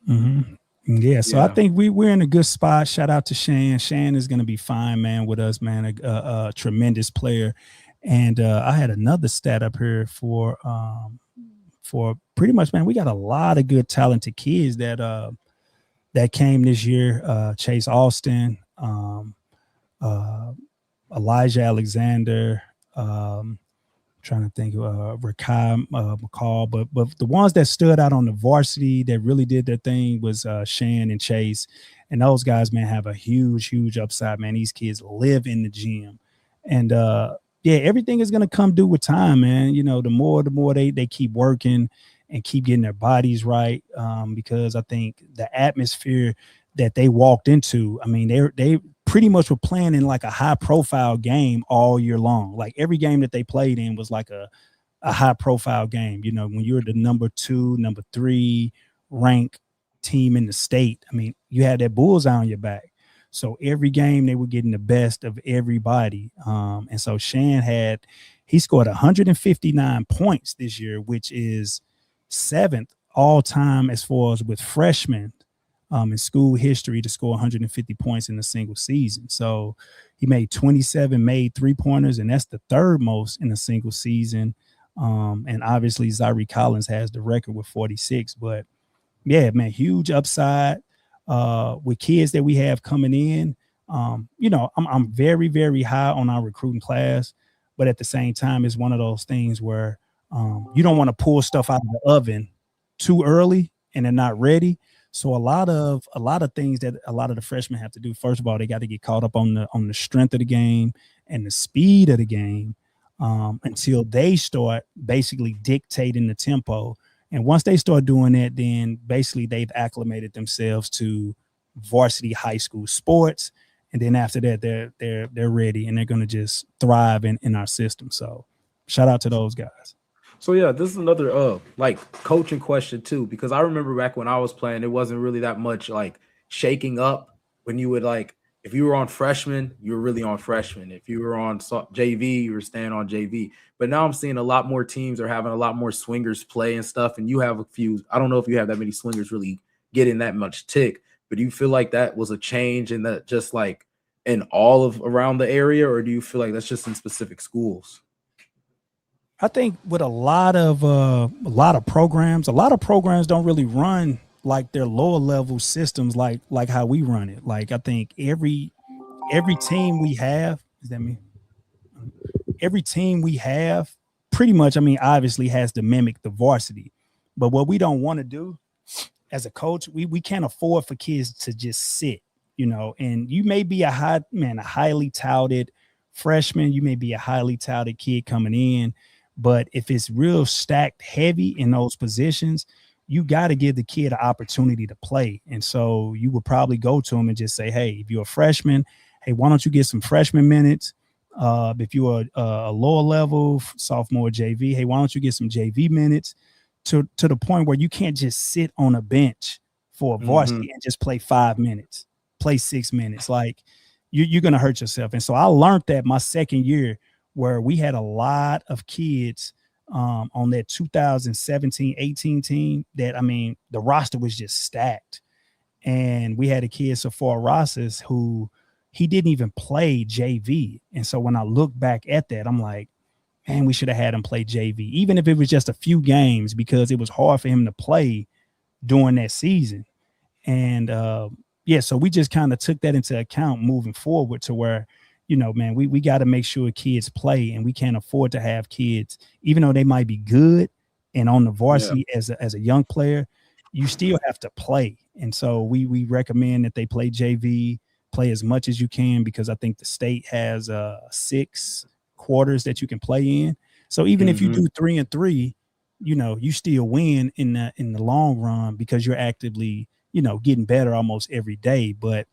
A: Mm-hmm. Yeah. So I think we're in a good spot. Shout out to Shan. Shan is going to be fine, man, with us, man. A tremendous player. And I had another stat up here for pretty much, man, we got a lot of good, talented kids that came this year. Chase Austin, Elijah Alexander, trying to think of Rakai McCall, but the ones that stood out on the varsity that really did their thing was Shan and Chase. And those guys, man, have a huge upside, man. These kids live in the gym. And everything is going to come due with time, man. You know, the more they keep working and keep getting their bodies right, because I think the atmosphere that they walked into, I mean, they pretty much were playing in like a high profile game all year long. Like every game that they played in was like a high profile game. You know, when you're the number 2, number 3 ranked team in the state, I mean, you had that bullseye on your back. So every game they were getting the best of everybody. And so Shan he scored 159 points this year, which is 7th all time as far as with freshmen in school history to score 150 points in a single season. So he made 27 made 3-pointers, and that's the 3rd most in a single season. And obviously Zaire Collins has the record with 46. But yeah, man, huge upside with kids that we have coming in. You know, I'm very, very high on our recruiting class, but at the same time, it's one of those things where you don't want to pull stuff out of the oven too early and they're not ready. So a lot of things that a lot of the freshmen have to do. First of all, they got to get caught up on the strength of the game and the speed of the game until they start basically dictating the tempo. And once they start doing that, then basically they've acclimated themselves to varsity high school sports. And then after that, they're ready and they're going to just thrive in our system. So shout out to those guys.
B: So yeah, this is another like coaching question too, because I remember back when I was playing, it wasn't really that much like shaking up. When you would, like, if you were on freshman, you were really on freshman. If you were on JV, you were staying on JV. But now I'm seeing a lot more teams are having a lot more swingers play and stuff. And you have a few. I don't know if you have that many swingers really getting that much tick. But do you feel like that was a change in that, just like in all of around the area, or do you feel like that's just in specific schools?
A: I think with a lot of programs don't really run like their lower level systems like how we run it. Like I think every team we have, is that me? Every team we have pretty much, I mean, obviously has to mimic the varsity. But what we don't want to do as a coach, we can't afford for kids to just sit, you know. And you may be a highly touted freshman, you may be a highly touted kid coming in. But if it's real stacked heavy in those positions, you got to give the kid an opportunity to play. And so you would probably go to him and just say, hey, if you're a freshman, hey, why don't you get some freshman minutes? If you're a lower level sophomore JV, hey, why don't you get some JV minutes to the point where you can't just sit on a bench for a varsity and just play 5 minutes, play 6 minutes. Like you're going to hurt yourself. And so I learned that my second year, where we had a lot of kids on that 2017-18 team that, I mean, the roster was just stacked. And we had a kid, Safar Rosses, who he didn't even play JV. And so when I look back at that, I'm like, man, we should have had him play JV, even if it was just a few games, because it was hard for him to play during that season. And yeah, so we just kind of took that into account moving forward to where, man, we got to make sure kids play, and we can't afford to have kids, even though they might be good and on the
B: Yeah.
A: varsity as a young player, you still have to play. And so we recommend that they play JV, play as much as you can, because I think the state has 6 quarters that you can play in. So even if you do 3-3, you still win in the long run, because you're actively, getting better almost every day. But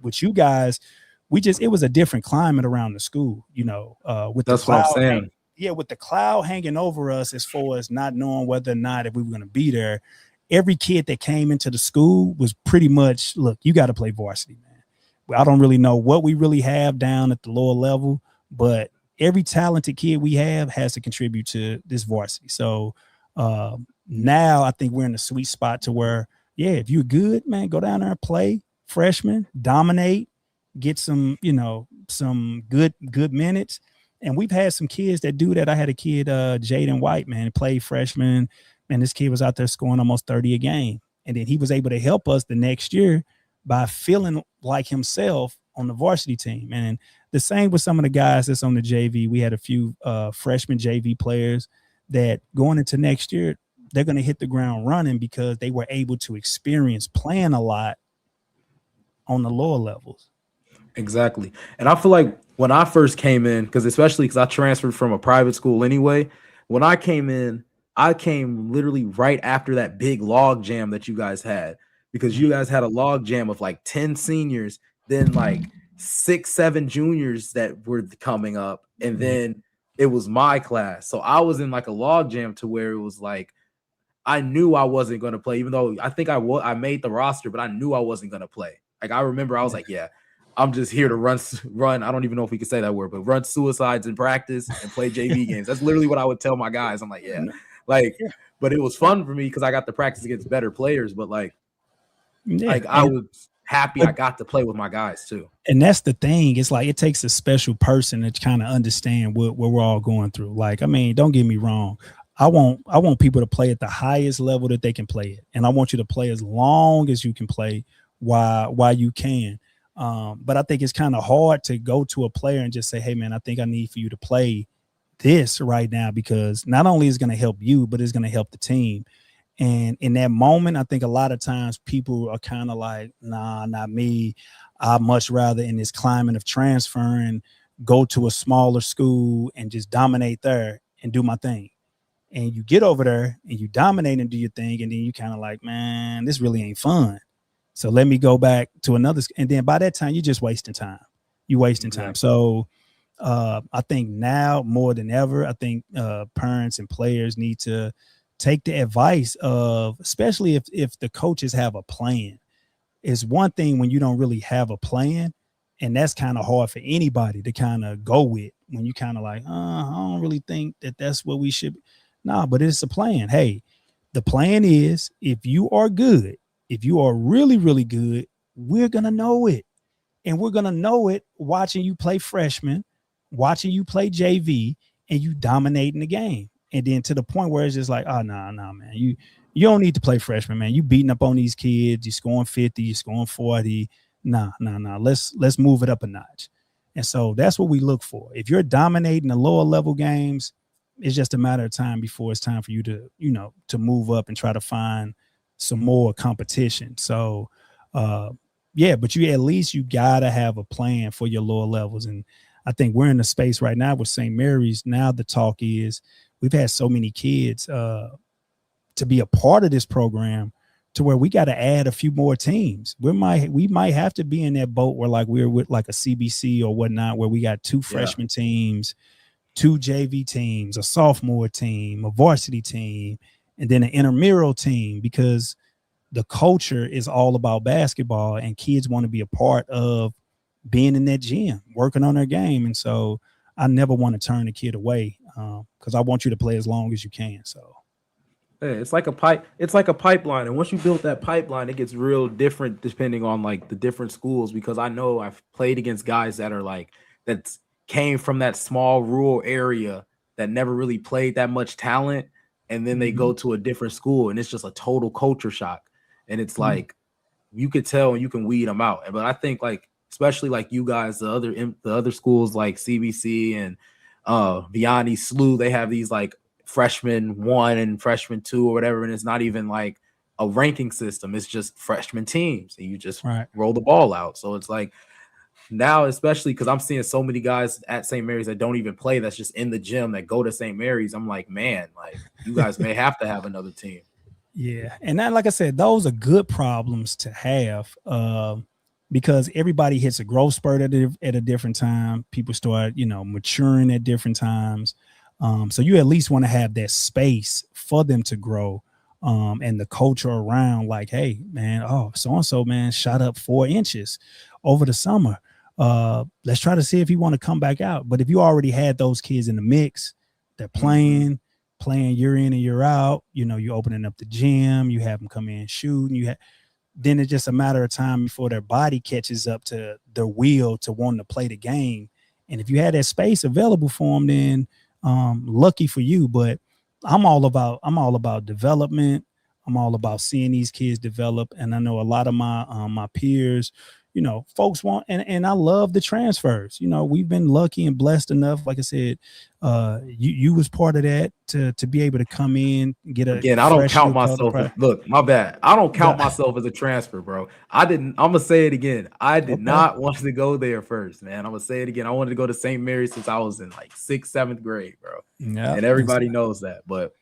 A: with you guys, it was a different climate around the school, with the
B: That's what I'm
A: cloud.
B: saying.
A: With the cloud hanging over us, as far as not knowing whether or not if we were going to be there. Every kid that came into the school was pretty much, look, you got to play varsity, man. I don't really know what we really have down at the lower level, but every talented kid we have has to contribute to this varsity. So now I think we're in a sweet spot to where, if you're good, man, go down there and play freshman, dominate, get some, some good minutes. And we've had some kids that do that. I had a kid, Jaden White, man, played freshman, and this kid was out there scoring almost 30 a game. And then he was able to help us the next year by feeling like himself on the varsity team. And the same with some of the guys that's on the JV. We had a few freshman JV players that going into next year, they're going to hit the ground running, because they were able to experience playing a lot on the lower levels.
B: Exactly. And I feel like when I first came in, especially because I transferred from a private school anyway, when I came in, I came literally right after that big log jam that you guys had, because you guys had a log jam of like 10 seniors, then like 6, 7 juniors that were coming up, and then it was my class. So I was in like a log jam to where it was like I knew I wasn't going to play, even though I think I made the roster, but I knew I wasn't going to play. Like I remember I was like, I'm just here to run. I don't even know if we could say that word, but run suicides in practice and play JV games. That's literally what I would tell my guys. I'm like, but it was fun for me because I got to practice against better players. But I was happy I got to play with my guys too.
A: And that's the thing. It's like it takes a special person to kind of understand what we're all going through. Like, I mean, don't get me wrong. I want people to play at the highest level that they can play it, and I want you to play as long as you can play while you can. But I think it's kind of hard to go to a player and just say, hey, man, I think I need for you to play this right now, because not only is it going to help you, but it's going to help the team. And in that moment, I think a lot of times people are kind of like, nah, not me. I'd much rather in this climate of transferring, go to a smaller school and just dominate there and do my thing. And you get over there and you dominate and do your thing. And then you kind of like, man, this really ain't fun. So let me go back to another. And then by that time, you're just wasting time. You're wasting time. So I think now more than ever, I think parents and players need to take the advice of, especially if the coaches have a plan. It's one thing when you don't really have a plan, and that's kind of hard for anybody to kind of go with, when you kind of like, I don't really think that's what we should. Nah, but it's a plan. Hey, the plan is, if you are good, if you are really, really good, we're going to know it. And we're going to know it watching you play freshman, watching you play JV, and you dominating the game. And then to the point where it's just like, nah, man, you don't need to play freshman, man. You beating up on these kids, you scoring 50, you scoring 40. Nah. Let's move it up a notch. And so that's what we look for. If you're dominating the lower level games, it's just a matter of time before it's time for you to, to move up and try to find some more competition. So, but at least you gotta have a plan for your lower levels. And I think we're in a space right now with St. Mary's. Now the talk is, we've had so many kids to be a part of this program, to where we got to add a few more teams. We might have to be in that boat where like we're with like a CBC or whatnot, where we got 2 freshman teams, 2 JV teams, a sophomore team, a varsity team, and then an intramural team, because the culture is all about basketball and kids want to be a part of being in that gym, working on their game. And so I never want to turn a kid away, because I want you to play as long as you can. So
B: it's like a pipe. It's like a pipeline, and once you build that pipeline, it gets real different depending on like the different schools. Because I know I've played against guys that are like that's came from that small rural area that never really played that much talent, and then they go to a different school, and it's just a total culture shock. And it's like you could tell and you can weed them out. But I think like especially like you guys, the other schools like CBC and Vianney SLU, they have these like freshman 1 and freshman 2 or whatever, and it's not even like a ranking system. It's just freshman teams, and you just roll the ball out. So it's like now, especially because I'm seeing so many guys at St. Mary's that don't even play, that's just in the gym that go to St. Mary's. I'm like, man, like you guys may have to have another team.
A: Yeah, and that, like I said, those are good problems to have because everybody hits a growth spurt at a different time. People start, maturing at different times. So you at least want to have that space for them to grow. And the culture around, like, hey, man, so-and-so, man, shot up 4 inches over the summer. Let's try to see if he want to come back out. But if you already had those kids in the mix, they're playing year in and year out, you're opening up the gym, you have them come in shooting, then it's just a matter of time before their body catches up to their will to wanting to play the game. And if you had that space available for them, then lucky for you. But I'm all about development. I'm all about seeing these kids develop. And I know a lot of my peers, folks want, and I love the transfers. We've been lucky and blessed enough. Like I said, you was part of that to be able to come in, get a.
B: Again, I don't count myself as, look, my bad. I don't count myself as a transfer, bro. I'm gonna say it again. I did not want to go there first, man. I'm gonna say it again. I wanted to go to St. Mary's since I was in like 6th, 7th grade, bro. Yeah, and everybody knows that. But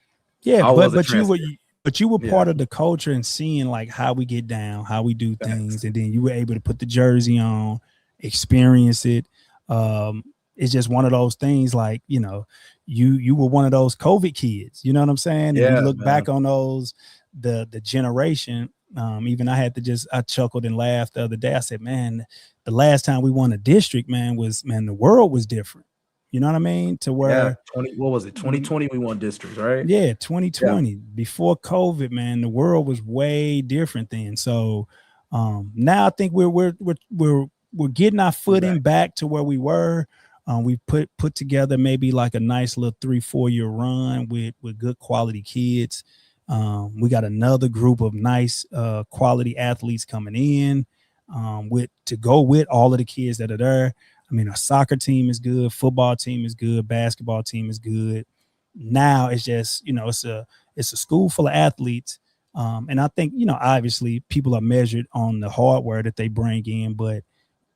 A: yeah, but you were part of the culture and seeing like how we get down, how we do things, and then you were able to put the jersey on, experience it. It's just one of those things, like, you were one of those COVID kids, you know what I'm saying? And you look back on those, the generation. Even I chuckled and laughed the other day. I said, man, the last time we won a district, the world was different. You know what I mean? To where
B: 2020 we won districts, right?
A: Yeah, 2020 before COVID, man, the world was way different then. So now I think we're getting our footing back to where we were. We put together maybe like a nice little 3-4 year run with good quality kids. We got another group of nice quality athletes coming in to go with all of the kids that are there. I mean, our soccer team is good, football team is good, basketball team is good. Now it's just, it's a school full of athletes. And I think, obviously people are measured on the hardware that they bring in. But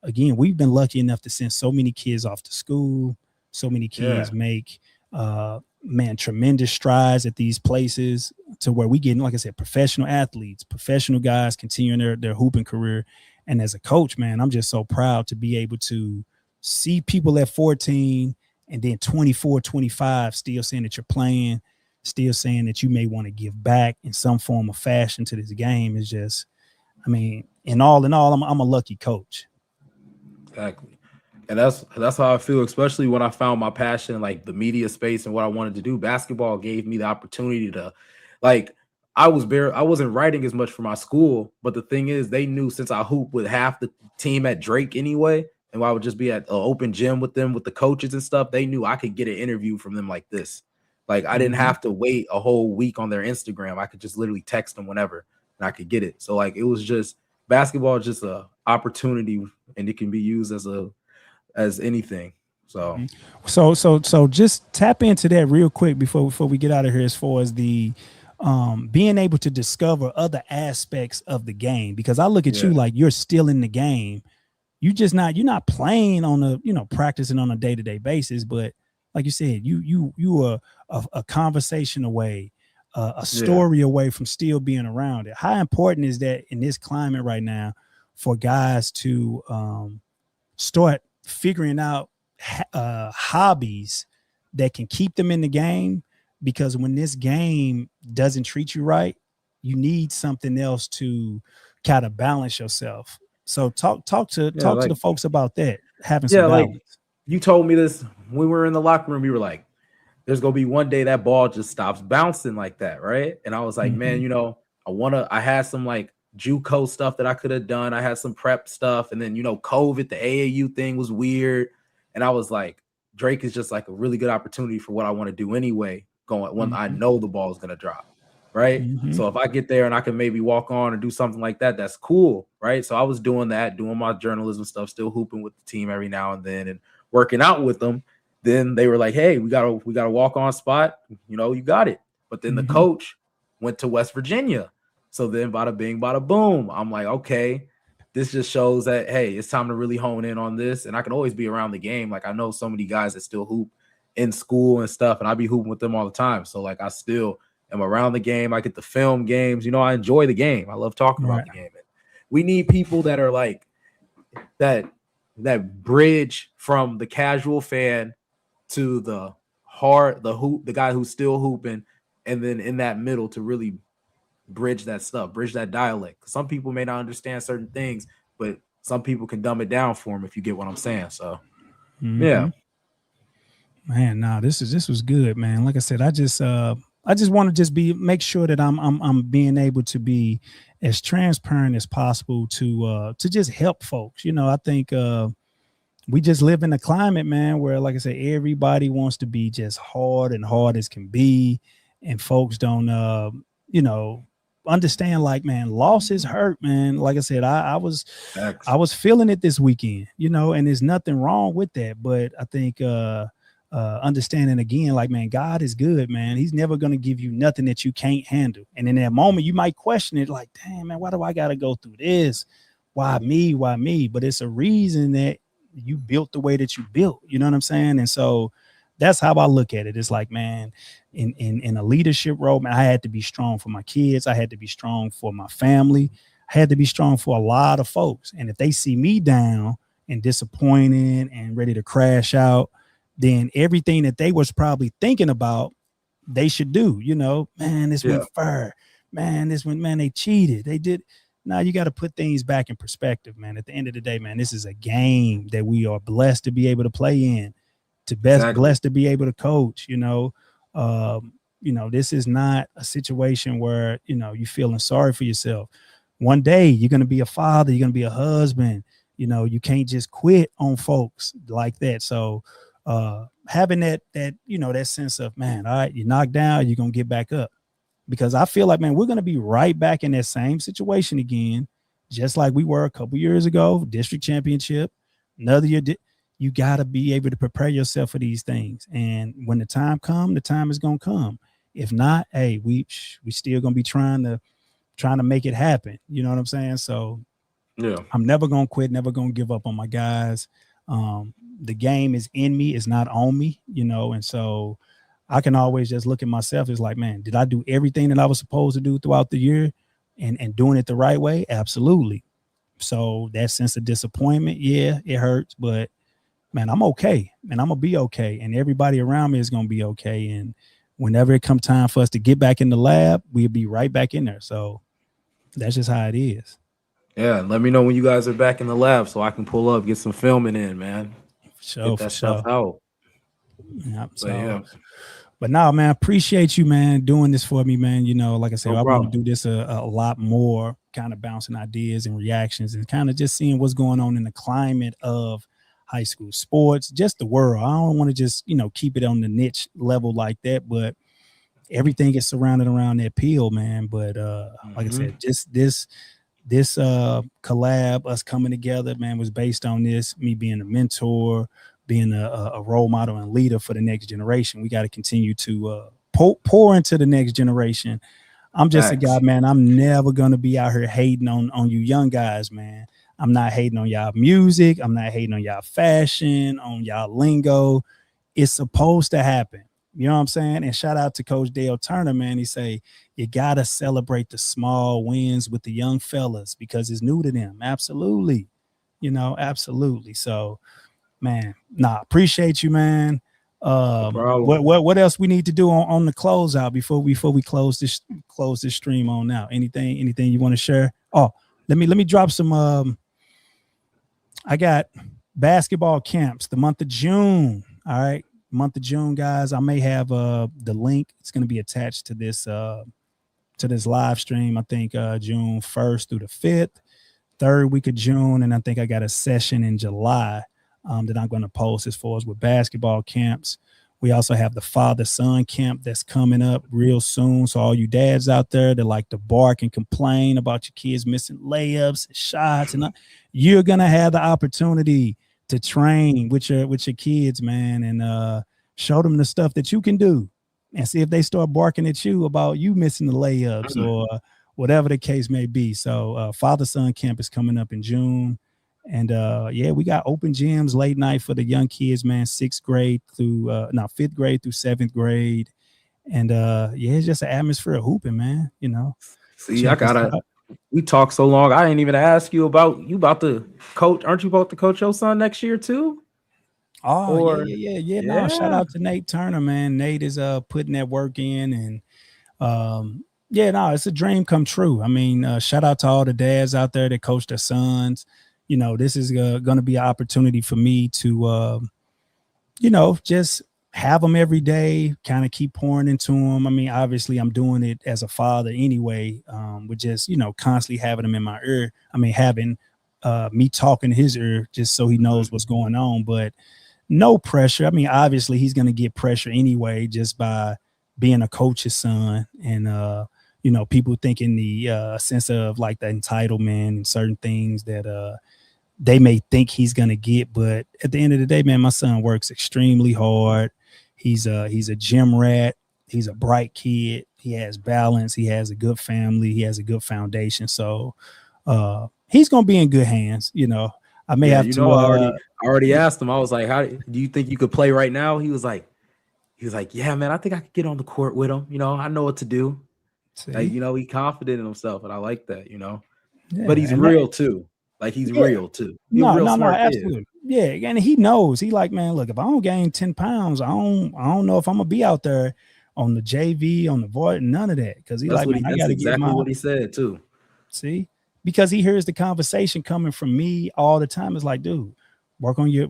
A: again, we've been lucky enough to send so many kids off to school. So many kids make, tremendous strides at these places to where we get, like I said, professional athletes, professional guys continuing their hooping career. And as a coach, man, I'm just so proud to be able to see people at 14 and then 24, 25 still saying that you're playing, still saying that you may want to give back in some form of fashion to this game. Is just, in all, I'm a lucky coach.
B: Exactly. And that's how I feel, especially when I found my passion, like the media space and what I wanted to do. Basketball gave me the opportunity to, like, I wasn't writing as much for my school, but the thing is, they knew since I hooped with half the team at Drake anyway, and I would just be at an open gym with them, with the coaches and stuff, they knew I could get an interview from them like this. Like, I didn't have to wait a whole week on their Instagram. I could just literally text them whenever and I could get it. So like, it was just, basketball is just a opportunity, and it can be used as anything. So
A: just tap into that real quick before we get out of here, as far as the being able to discover other aspects of the game, because I look at you like you're still in the game. You're not playing on practicing on a day-to-day basis, but like you said, you are a conversation away, a story away from still being around it. How important is that in this climate right now for guys to start figuring out hobbies that can keep them in the game? Because when this game doesn't treat you right, you need something else to kind of balance yourself. So talk to the folks about that, having some balance.
B: Like you told me this when we were in the locker room. You were like, there's gonna be one day that ball just stops bouncing like that, right? And I was like, man, I had some like JUCO stuff that I could have done. I had some prep stuff, and then COVID, the AAU thing was weird. And I was like, Drake is just like a really good opportunity for what I want to do anyway, going when I know the ball is going to drop. Right. So if I get there and I can maybe walk on or do something like that, that's cool. Right. So I was doing that, doing my journalism stuff, still hooping with the team every now and then and working out with them. Then they were like, hey, we got a walk on spot. You got it. But then the coach went to West Virginia. So then bada bing, bada boom. I'm like, okay, this just shows that, hey, it's time to really hone in on this. And I can always be around the game. Like I know so many guys that still hoop in school and stuff, and I be hooping with them all the time. So like I still am around the game. I get to film games. I enjoy the game. I love talking about the game. And we need people that are like that bridge from the casual fan to the guy who's still hooping, and then in that middle to really bridge that stuff, bridge that dialect. Some people may not understand certain things, but some people can dumb it down for them, if you get what I'm saying. So yeah.
A: Man, this was good, man. Like I said, I just want to make sure that I'm being able to be as transparent as possible to just help folks. I think we just live in a climate, man, where, like I said, everybody wants to be just hard as can be, and folks don't understand, like, man, losses hurt, man. Like I said, I was feeling it this weekend, and there's nothing wrong with that. But I think understanding again, like, man, God is good, man. He's never going to give you nothing that you can't handle. And in that moment, you might question it, like, damn, man, why do I got to go through this? Why me? But it's a reason that you built the way that you built. You know what I'm saying? And so that's how I look at it. It's like, man, in a leadership role, man, I had to be strong for my kids. I had to be strong for my family. I had to be strong for a lot of folks. And if they see me down and disappointed and ready to crash out, then everything that they was probably thinking about, they should do. Man, this went fair. Man, they cheated. They did. Now you got to put things back in perspective, man. At the end of the day, man, this is a game that we are blessed to be able to play in, blessed to be able to coach. This is not a situation where, you're feeling sorry for yourself. One day you're going to be a father, you're going to be a husband. You can't just quit on folks like that. So having that sense of, man, all right, you're knocked down, you're going to get back up. Because I feel like, man, we're going to be right back in that same situation again, just like we were a couple years ago, district championship, another year. You got to be able to prepare yourself for these things. And when the time comes, the time is going to come. If not, hey, we still going to be trying to make it happen. You know what I'm saying? So yeah, I'm never going to quit, never going to give up on my guys. The game is in me, it's not on me, and so I can always just look at myself as like, man, did I do everything that I was supposed to do throughout the year and doing it the right way? Absolutely. So that sense of disappointment, yeah, it hurts, but man, I'm okay, and I'm going to be okay. And everybody around me is going to be okay. And whenever it comes time for us to get back in the lab, we'll be right back in there. So that's just how it is.
B: Yeah. Let me know when you guys are back in the lab so I can pull up, get some filming in, man.
A: Get that stuff
B: out.
A: Yeah. But now, man, appreciate you, man, doing this for me, man. Like I said, I want to do this a lot more, kind of bouncing ideas and reactions and kind of just seeing what's going on in the climate of high school sports, just the world. I don't want to just, keep it on the niche level like that, but everything is surrounded around that peel, man. But like I said, just this collab, us coming together, man, was based on this, me being a mentor, being a role model and leader for the next generation. We got to continue to pour into the next generation. I'm just a guy, man. I'm never going to be out here hating on you young guys, man. I'm not hating on y'all music. I'm not hating on y'all fashion, on y'all lingo. It's supposed to happen. You know what I'm saying? And shout out to Coach Dale Turner, man. He say, you got to celebrate the small wins with the young fellas because it's new to them. Absolutely. Absolutely. So, man, appreciate you, man. What else we need to do on the closeout before we close this stream on now? Anything you want to share? Oh, let me drop some. I got basketball camps the month of June. All right, month of June, guys. I may have the link. It's going to be attached to this live stream. I think June 1st through the 5th, third week of June, and I think I got a session in July. that I'm going to post as far as with basketball camps. We also have the father-son camp that's coming up real soon. So all you dads out there that like to bark and complain about your kids missing layups, and shots, and you're gonna have the opportunity to train with your kids, man, and show them the stuff that you can do, and see if they start barking at you about you missing the layups or whatever the case may be. So father-son camp is coming up in June. And yeah, we got open gyms late night for the young kids, man, 6th grade through 5th grade through 7th grade. And yeah, it's just an atmosphere of hooping, man. You know.
B: See, we talked so long. I didn't even ask you about to coach. Aren't you about to coach your son next year too?
A: Oh, yeah. No, shout out to Nate Turner, man. Nate is putting that work in, and yeah, no, it's a dream come true. I mean, shout out to all the dads out there that coach their sons. You know, this is going to be an opportunity for me to, you know, just have them every day, kind of keep pouring into them. I mean, obviously, I'm doing it as a father anyway, with just, you know, constantly having them in my ear. I mean, having me talking his ear just so he knows what's going on, but no pressure. I mean, obviously, he's going to get pressure anyway just by being a coach's son. And, you know, people think in the sense of like the entitlement and certain things that they may think he's going to get. But at the end of the day, man, my son works extremely hard. He's a gym rat. He's a bright kid. He has balance. He has a good family. He has a good foundation. So he's going to be in good hands. You know, I may have to.
B: I already asked him. I was like, how do you think you could play right now? He was like, yeah, man, I think I could get on the court with him. You know, I know what to do. Like, you know, he's confident in himself. And I like that, you know, but he's real too. Like he's real too. He's
A: no,
B: smart
A: absolutely. Kid. Yeah, and he knows. He like, man, look, if I don't gain 10 pounds, I don't know if I'm gonna be out there on the JV, on the void, none of that. Because he like, man, I gotta get
B: what he said too.
A: See, because he hears the conversation coming from me all the time. It's like, dude, work on your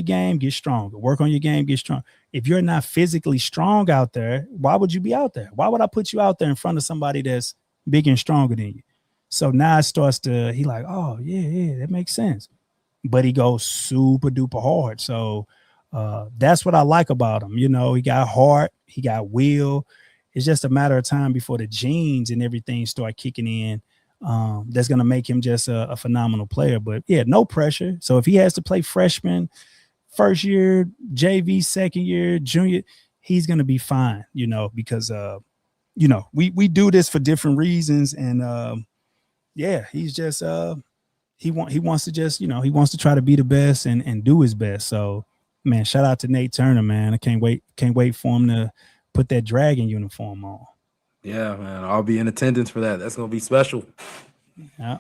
A: game, get stronger. Work on your game, get strong. If you're not physically strong out there, why would you be out there? Why would I put you out there in front of somebody that's bigger and stronger than you? So now it starts to, he like, oh, yeah, that makes sense. But he goes super duper hard. So that's what I like about him. You know, he got heart, he got will. It's just a matter of time before the genes and everything start kicking in. That's going to make him just a phenomenal player. But yeah, no pressure. So if he has to play freshman, first year, JV, second year, junior, he's going to be fine, you know, because, you know, we do this for different reasons. And, yeah, he's just he wants to just, you know, he wants to try to be the best and do his best. So, man, shout out to Nate Turner, man. I can't wait for him to put that Dragon uniform on.
B: Yeah, man, I'll be in attendance for that. That's gonna be special.
A: Yeah.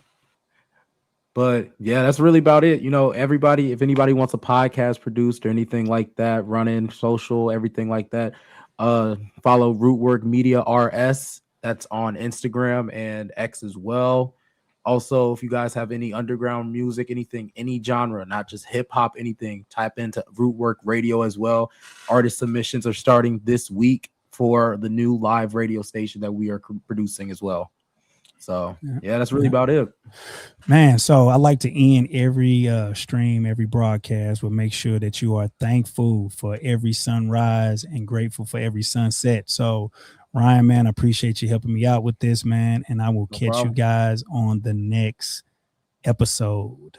B: But yeah, that's really about it. You know, everybody, if anybody wants a podcast produced or anything like that, running social, everything like that, follow Rootwork Media RS. That's on Instagram and X as well. Also, if you guys have any underground music, anything, any genre, not just hip hop, anything, type into Rootwork Radio as well. Artist submissions are starting this week for the new live radio station that we are producing as well. So yeah, that's really about it,
A: man. So I like to end every stream, every broadcast with make sure that you are thankful for every sunrise and grateful for every sunset. So Ryan, man, I appreciate you helping me out with this, man. And I will catch you guys on the next episode.